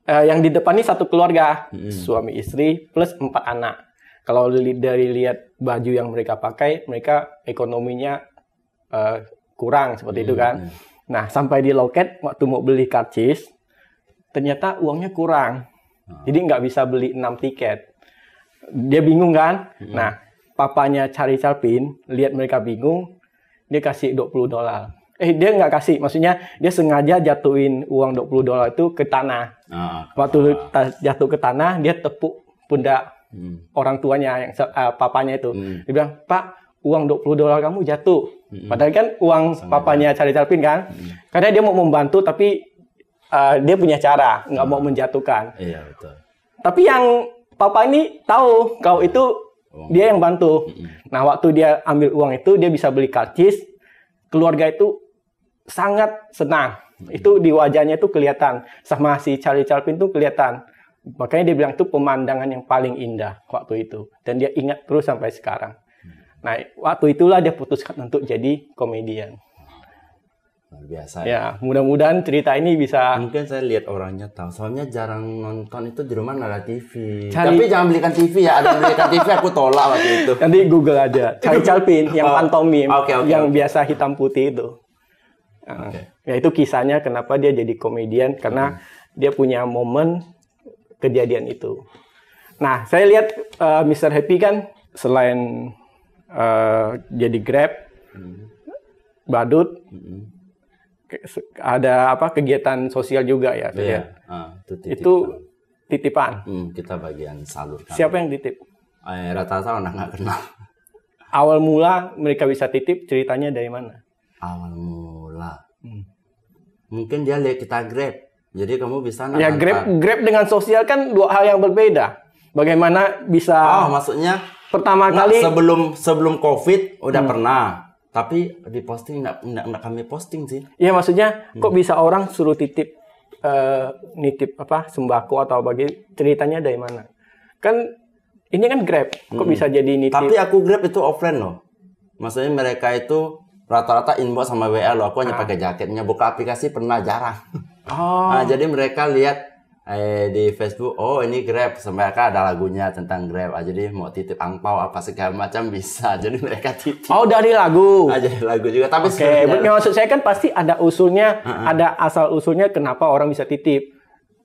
Speaker 2: yang di depan ini satu keluarga. Suami istri plus 4 anak. Kalau dari lihat baju yang mereka pakai, mereka ekonominya kurang seperti itu kan. Nah, sampai di loket, waktu mau beli karcis, ternyata uangnya kurang. Jadi nggak bisa beli 6 tiket. Dia bingung kan? Nah, papanya Charlie Chaplin lihat mereka bingung, dia kasih $20. Dia nggak kasih, maksudnya dia sengaja jatuhin uang $20 itu ke tanah. Waktu jatuh ke tanah, dia tepuk pundak orang tuanya, yang papanya itu. Dia bilang, Pak, uang $20 kamu jatuh. Padahal kan uang papanya Charlie Chaplin kan. Karena dia mau membantu, tapi dia punya cara, nggak mau menjatuhkan.
Speaker 1: Iya, betul.
Speaker 2: Tapi yang papa ini tahu kalau itu dia yang bantu. Nah, waktu dia ambil uang itu, dia bisa beli karcis. Keluarga itu sangat senang. Itu di wajahnya itu kelihatan. Sama si Charlie Chaplin itu kelihatan. makanya dia bilang itu pemandangan yang paling indah waktu itu. Dan dia ingat terus sampai sekarang. Nah, waktu itulah dia putuskan untuk jadi komedian.
Speaker 1: Luar biasa
Speaker 2: ya. Mudah-mudahan cerita ini bisa.
Speaker 1: Mungkin saya lihat orangnya tahu. Soalnya jarang nonton itu di rumah nggak ada TV. Tapi jangan belikan TV ya. Ada yang belikan TV aku tolak waktu itu.
Speaker 2: Nanti Google aja. Cari Calvin yang pantomim, yang biasa hitam putih itu. Ya itu kisahnya kenapa dia jadi komedian karena dia punya momen kejadian itu. Nah, saya lihat Mr. Happy kan selain jadi Grab, badut. Ada kegiatan sosial juga ya?
Speaker 1: Iya.
Speaker 2: Itu titipan.
Speaker 1: Kita bagian salurkan.
Speaker 2: Siapa yang titip?
Speaker 1: Rata-rata orang nggak kenal.
Speaker 2: Awal mula mereka bisa titip, ceritanya dari mana?
Speaker 1: Awal mula. Mungkin dia lihat kita Grab. Jadi kamu bisa
Speaker 2: ya Grab dengan sosial kan dua hal yang berbeda. Bagaimana bisa?
Speaker 1: Maksudnya
Speaker 2: pertama kali
Speaker 1: sebelum COVID udah pernah. Tapi di posting nggak kami posting sih.
Speaker 2: Iya maksudnya kok bisa orang suruh nitip sembako atau ceritanya dari mana? Kan ini kan Grab, kok bisa jadi nitip?
Speaker 1: Tapi aku Grab itu offline loh. Maksudnya mereka itu rata-rata inbox sama WA loh. Aku hanya pakai jaketnya, buka aplikasi pernah jarang. Nah, jadi mereka lihat di Facebook, oh ini Grab, mereka ada lagunya tentang Grab. Jadi mau titip angpau apa segala macam bisa. Jadi mereka titip.
Speaker 2: Oh dari lagu.
Speaker 1: Jadi lagu juga. Tapi
Speaker 2: maksud saya kan pasti ada usulnya, ada asal usulnya kenapa orang bisa titip.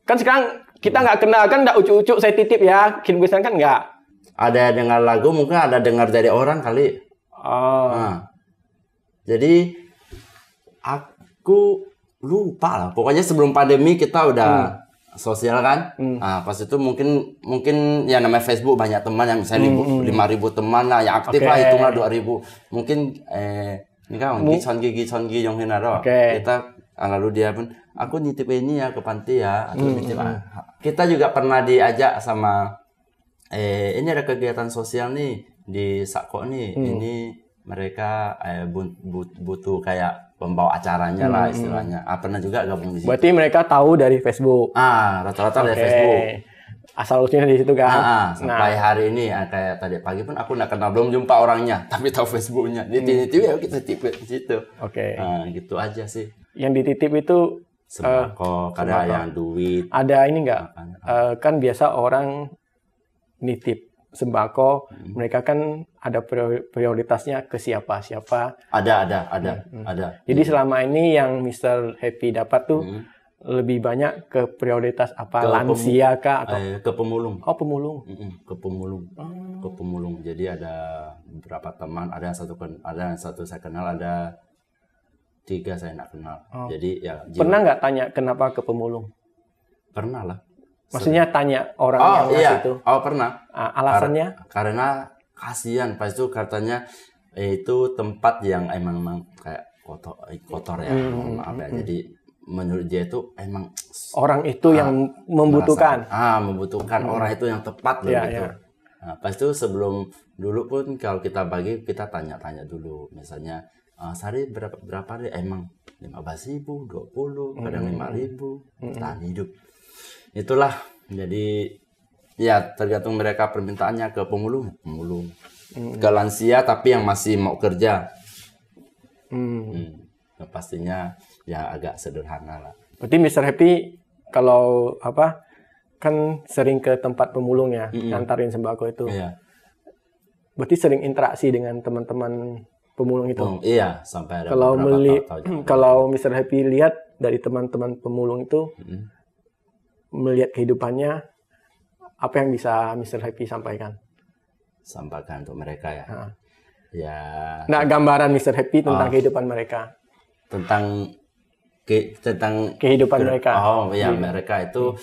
Speaker 2: Kan sekarang kita nggak kenal kan, nggak ucuk-ucuk saya titip ya, kirim pesan kan nggak.
Speaker 1: Ada dengar lagu, mungkin ada dengar dari orang kali. Jadi aku lupa lah. Pokoknya sebelum pandemi kita udah sosial kan. Nah, pas itu mungkin ya namanya Facebook banyak teman yang misalnya 5.000 teman lah yang aktif lah, hitunglah 2.000. Mungkin ini kan gigi yang hinaro. Kita lalu dia pun aku nitip ini ya ke panti ya. Aku nitip. Kita juga pernah diajak sama ini ada kegiatan sosial nih di Sakko nih. Ini mereka butuh kayak pembawa acaranya lah istilahnya. Pernah juga gabung di situ.
Speaker 2: Berarti mereka tahu dari Facebook.
Speaker 1: Rata-rata dari Facebook.
Speaker 2: Asal usulnya di situ kan.
Speaker 1: Sampai hari ini kayak tadi pagi pun aku nggak kenal, belum jumpa orangnya, tapi tahu Facebooknya. Dititip ya kita titip di situ. Gitu aja sih. Yang
Speaker 2: dititip itu
Speaker 1: sembako, kadang yang duit.
Speaker 2: Ada ini nggak? Kan biasa orang nitip sembako, mereka kan ada prioritasnya ke siapa.
Speaker 1: Ada.
Speaker 2: Jadi selama ini yang Mr. Happy dapat tuh lebih banyak ke prioritas apa? Lansia kah atau
Speaker 1: ke pemulung?
Speaker 2: Pemulung.
Speaker 1: Ke pemulung. Jadi ada beberapa teman, ada yang satu saya kenal, ada 3 saya nggak kenal. Jadi ya.
Speaker 2: Pernah nggak tanya kenapa ke pemulung?
Speaker 1: Pernah lah.
Speaker 2: Maksudnya tanya orang yang ngasih itu?
Speaker 1: Pernah.
Speaker 2: Alasannya?
Speaker 1: Karena kasihan. Pas itu katanya itu tempat yang emang kayak kotor ya. Maaf ya. Jadi menurut dia itu emang
Speaker 2: orang itu yang membutuhkan.
Speaker 1: Membutuhkan orang itu yang tepat loh gitu. Nah, pas itu sebelum dulu pun kalau kita bagi kita tanya-tanya dulu. Misalnya sehari berapa deh? Emang 15.000, 20, kadang 5.000 tahan hidup. Itulah, jadi ya tergantung mereka permintaannya ke pemulung, ke lansia tapi yang masih mau kerja. Pastinya ya agak sederhana lah.
Speaker 2: Berarti Mr. Happy kalau kan sering ke tempat pemulung ya, ngantarin sembako itu.
Speaker 1: Iya.
Speaker 2: Berarti sering interaksi dengan teman-teman pemulung itu.
Speaker 1: Iya, sampai ada
Speaker 2: kalau Mr. Happy lihat dari teman-teman pemulung itu, melihat kehidupannya, apa yang bisa Mr. Happy sampaikan
Speaker 1: untuk mereka ya? Ya.
Speaker 2: Nah, gambaran Mr. Happy tentang kehidupan mereka.
Speaker 1: Tentang
Speaker 2: kehidupan mereka.
Speaker 1: Mereka itu.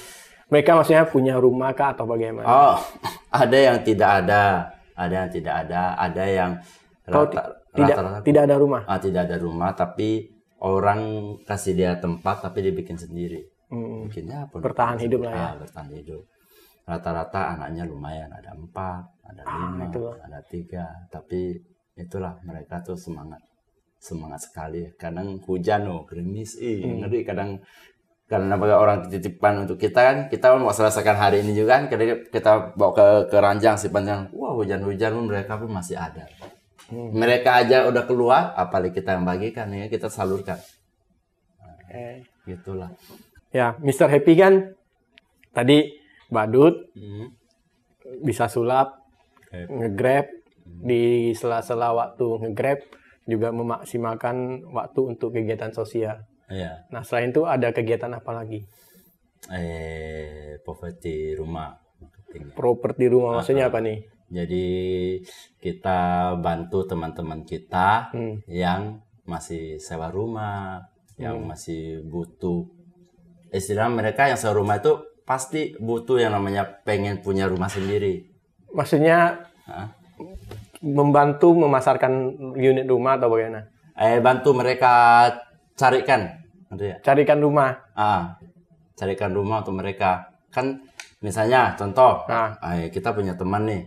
Speaker 2: Mereka maksudnya punya rumah kah atau bagaimana?
Speaker 1: Ada yang tidak ada, ada yang
Speaker 2: tidak ada rumah.
Speaker 1: Tidak ada rumah, tapi orang kasih dia tempat, tapi dia bikin sendiri. Bikinnya
Speaker 2: bertahan hidup lah ya.
Speaker 1: Bertahan hidup. Rata-rata anaknya lumayan, ada 4, ada 5, ada 3. Tapi itulah mereka tuh semangat sekali. Kadang hujan gerimis, ngeri. Kadang karena bagi orang titipan untuk kita kan, kita mau selesaikan hari ini juga kan, kita bawa ke ranjang si panjang. Wah, hujan-hujan pun mereka pun masih ada. Mereka aja udah keluar, apalagi kita yang bagikan ya, kita salurkan. Gitulah.
Speaker 2: Ya, Mr. Happy kan tadi badut, bisa sulap, nge-grab, di sela-sela waktu nge-grab juga memaksimalkan waktu untuk kegiatan sosial.
Speaker 1: Iya.
Speaker 2: Nah, selain itu ada kegiatan apa lagi?
Speaker 1: Properti rumah.
Speaker 2: Properti rumah maksudnya apa nih?
Speaker 1: Jadi kita bantu teman-teman kita yang masih sewa rumah, yang masih butuh. Istilah mereka yang sewa rumah itu pasti butuh yang namanya pengen punya rumah sendiri.
Speaker 2: Maksudnya membantu memasarkan unit rumah atau bagaimana?
Speaker 1: Bantu mereka carikan,
Speaker 2: carikan rumah.
Speaker 1: Carikan rumah untuk mereka. Kan misalnya contoh, kita punya teman nih,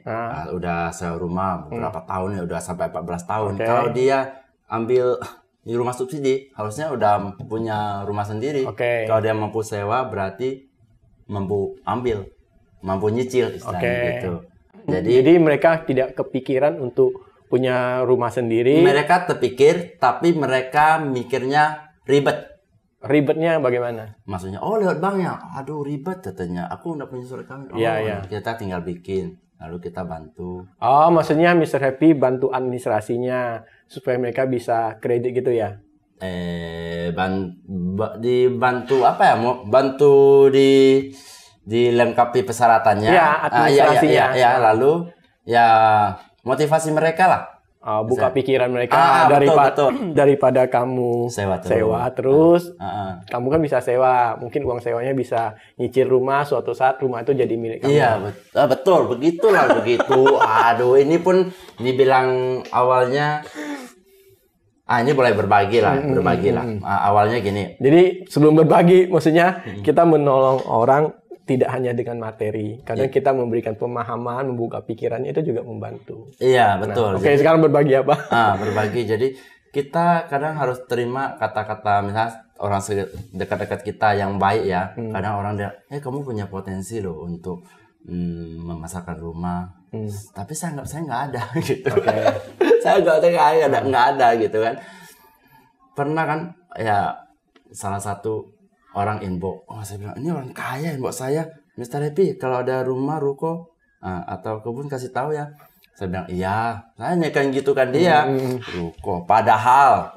Speaker 1: udah sewa rumah beberapa tahun ya, udah sampai 14 tahun. Kalau dia ambil di rumah subsidi, harusnya udah punya rumah sendiri. Kalau dia mampu sewa, berarti mampu ambil, mampu nyicil istilahnya gitu. Jadi
Speaker 2: mereka tidak kepikiran untuk punya rumah sendiri.
Speaker 1: Mereka terpikir, tapi mereka mikirnya ribet.
Speaker 2: Ribetnya bagaimana?
Speaker 1: Maksudnya, lewat banknya. Aduh, ribet katanya. Aku nggak punya surat kawin. Kita tinggal bikin. Lalu kita bantu.
Speaker 2: Maksudnya Mr. Happy bantu administrasinya supaya mereka bisa kredit gitu ya?
Speaker 1: Dibantu apa ya? Mau bantu dilengkapi persyaratannya.
Speaker 2: Ya, administrasinya.
Speaker 1: Lalu ya motivasi mereka lah.
Speaker 2: Buka pikiran mereka daripada kamu sewa terus. Kamu kan bisa sewa, mungkin uang sewanya bisa nyicil rumah, suatu saat rumah itu jadi milik kamu.
Speaker 1: Iya, betul, begitulah begitu. Aduh, ini pun dibilang awalnya ini boleh berbagi lah. Awalnya gini.
Speaker 2: Jadi sebelum berbagi, maksudnya kita menolong orang tidak hanya dengan materi. Kadang kita memberikan pemahaman, membuka pikirannya, itu juga membantu.
Speaker 1: Iya, betul.
Speaker 2: Oke, sekarang berbagi apa?
Speaker 1: Berbagi. Jadi kita kadang harus terima kata-kata, misalnya orang dekat-dekat kita yang baik ya. Kadang orang dia, kamu punya potensi loh untuk memasarkan rumah. Tapi saya nggak ada gitu. Saya nggak ada gitu kan. Pernah kan ya salah satu orang inbox, saya bilang, ini orang kaya inbox saya, Mr. Happy, kalau ada rumah, ruko, atau kebun kasih tahu ya. Saya bilang, iya, saya kan gitu kan dia, ruko. Padahal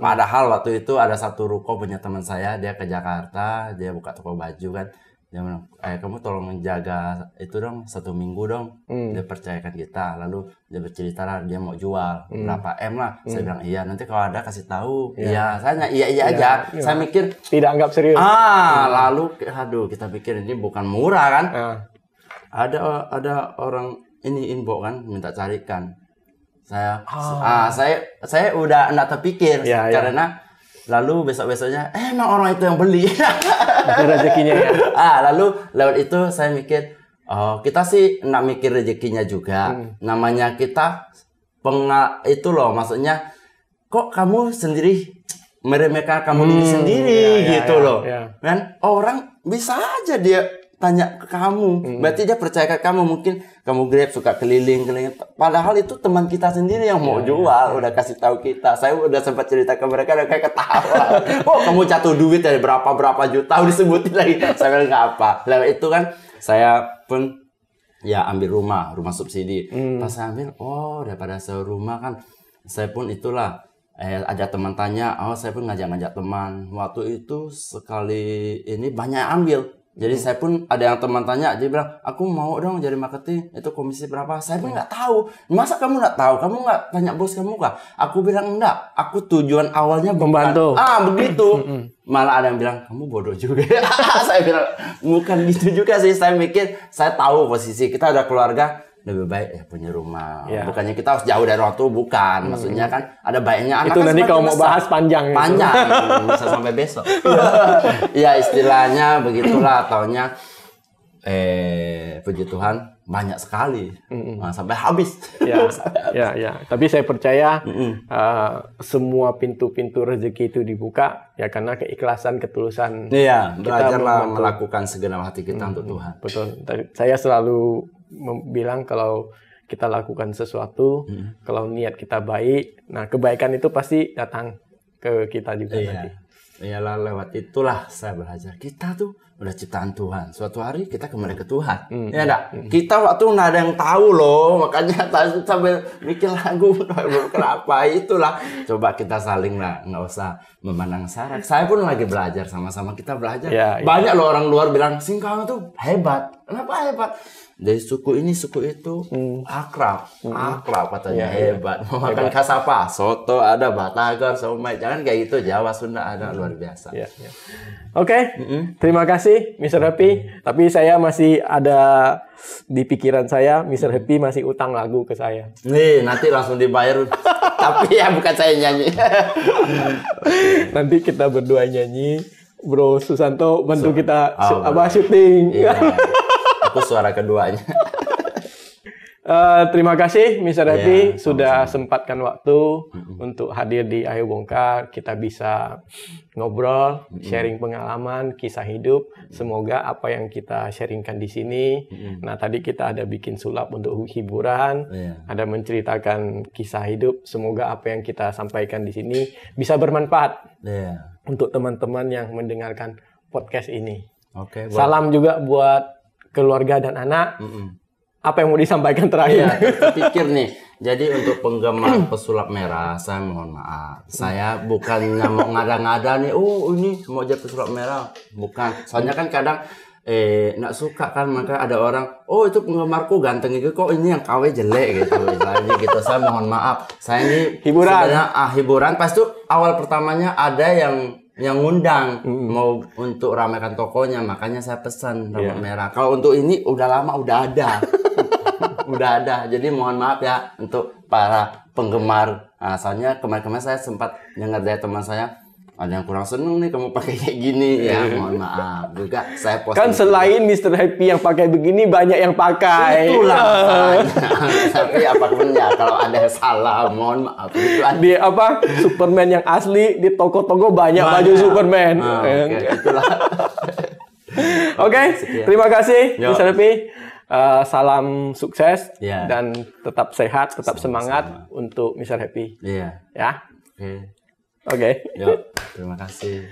Speaker 1: waktu itu ada satu ruko punya teman saya, dia ke Jakarta, dia buka toko baju kan. Dia bilang, kamu tolong menjaga itu dong, 1 minggu dong. Dia percayakan kita, lalu dia bercerita lah, dia mau jual berapa M lah. Saya bilang, iya, nanti kalau ada kasih tahu. Iya, saya iya aja. Saya mikir
Speaker 2: tidak anggap serius.
Speaker 1: Lalu aduh, kita pikir ini bukan murah kan. Ada orang ini inbox kan minta carikan. Saya udah enggak terpikir karena lalu besok-besoknya, emang orang itu yang beli.
Speaker 2: Itu rezekinya ya.
Speaker 1: Lalu lewat itu saya mikir, kita sih enggak mikir rezekinya juga. Namanya kita itu loh, maksudnya kok kamu sendiri meremehkan kamu diri sendiri gitu loh. Kan orang bisa aja dia tanya ke kamu, berarti dia percaya ke kamu. Mungkin kamu Grab suka keliling, padahal itu teman kita sendiri yang mau jual, udah kasih tahu kita. Saya udah sempat cerita ke mereka, udah kayak ketawa. Kamu jatuh duit dari berapa juta, disebutin lagi. Saya bilang nggak apa. Lalu itu kan saya pun ya ambil rumah subsidi. Pas saya ambil, daripada sewa rumah kan, saya pun itulah. Ada teman tanya, saya pun ngajak teman. Waktu itu sekali ini banyak ambil. Jadi saya pun ada yang teman tanya, dia bilang, aku mau dong jadi marketing, itu komisi berapa? Saya pun nggak tahu. Masa kamu nggak tahu? Kamu nggak tanya bos kamu kah? Aku bilang enggak. Aku tujuan awalnya
Speaker 2: membantu.
Speaker 1: Begitu. Malah ada yang bilang, kamu bodoh juga. Saya bilang, bukan gitu juga sih. Saya mikir, saya tahu posisi kita ada keluarga. Lebih baik ya punya rumah. Bukannya kita harus jauh dari orang tua, bukan. Maksudnya kan ada baiknya anak.
Speaker 2: Itu kan nanti kalau mau bahas panjang.
Speaker 1: Bisa sampai besok. Ya istilahnya begitulah. Taunya puji Tuhan banyak sekali, sampai habis.
Speaker 2: Ya. Tapi saya percaya semua pintu-pintu rezeki itu dibuka ya karena keikhlasan, ketulusan.
Speaker 1: Iya, belajarlah melakukan segenap hati kita untuk Tuhan.
Speaker 2: Betul. Saya selalu bilang kalau kita lakukan sesuatu, kalau niat kita baik, nah kebaikan itu pasti datang ke kita juga nanti.
Speaker 1: Iyalah, lewat itulah saya belajar. Kita tuh udah ciptaan Tuhan. Suatu hari kita kembali ke Tuhan. Ya enggak? Kita waktu nggak ada yang tahu loh. Makanya sambil mikir lagu. Kenapa? Itulah. Coba kita saling lah. Nggak usah memandang syarat. Saya pun lagi belajar. Sama-sama kita belajar. Banyak loh orang luar bilang, Singkawang tuh hebat. Kenapa hebat? Dari suku ini, suku itu, akrab katanya, hebat. Makan kasapa, soto ada, batagar, somai. Jangan kayak gitu, Jawa, Sunda ada, luar biasa.
Speaker 2: Oke, terima kasih Mr. Happy. Tapi saya masih ada di pikiran saya, Mr. Happy masih utang lagu ke saya.
Speaker 1: Nih, nanti langsung dibayar. Tapi ya bukan saya nyanyi.
Speaker 2: Nanti kita berdua nyanyi, Bro Susanto bantu kita syuting.
Speaker 1: Aku suara keduanya.
Speaker 2: Terima kasih Mr. Happy sudah sempatkan waktu untuk hadir di Ayo Bongkar. Kita bisa ngobrol, sharing pengalaman, kisah hidup. Semoga apa yang kita sharingkan di sini. Nah, tadi kita ada bikin sulap untuk hiburan, ada menceritakan kisah hidup. Semoga apa yang kita sampaikan di sini bisa bermanfaat untuk teman-teman yang mendengarkan podcast ini. Salam juga buat keluarga dan anak. Apa yang mau disampaikan terakhir?
Speaker 1: Pikir nih. Jadi untuk penggemar pesulap merah, saya mohon maaf. Saya bukannya mau ngada-ngada nih. Ini mau jadi pesulap merah. Bukan. Soalnya kan kadang nggak suka kan, maka ada orang, itu penggemarku ganteng itu, kok ini yang KW jelek gitu. Misalnya gitu. Saya mohon maaf. Saya ini
Speaker 2: hiburan.
Speaker 1: Hiburan. Pas itu awal pertamanya ada yang ngundang mau untuk ramaikan tokonya, makanya saya pesan rambut merah. Kalau untuk ini udah lama udah ada. Udah ada. Jadi mohon maaf ya untuk para penggemar. Soalnya kemarin-kemarin saya sempat dengar dari teman saya, ada yang kurang seneng nih kamu pakai kayak gini. Mohon maaf. Juga saya posting.
Speaker 2: Kan selain Mr. Happy yang pakai begini, banyak yang pakai.
Speaker 1: Itulah masalahnya. Tapi apapun ya, kalau ada yang salah, mohon maaf.
Speaker 2: Di Superman yang asli di toko-toko banyak baju Superman.
Speaker 1: Itulah.
Speaker 2: Oke, terima kasih Mr. Happy. Salam sukses dan tetap sehat, tetap semangat untuk Mr. Happy. Ya. Oke.
Speaker 1: Yuk, terima kasih.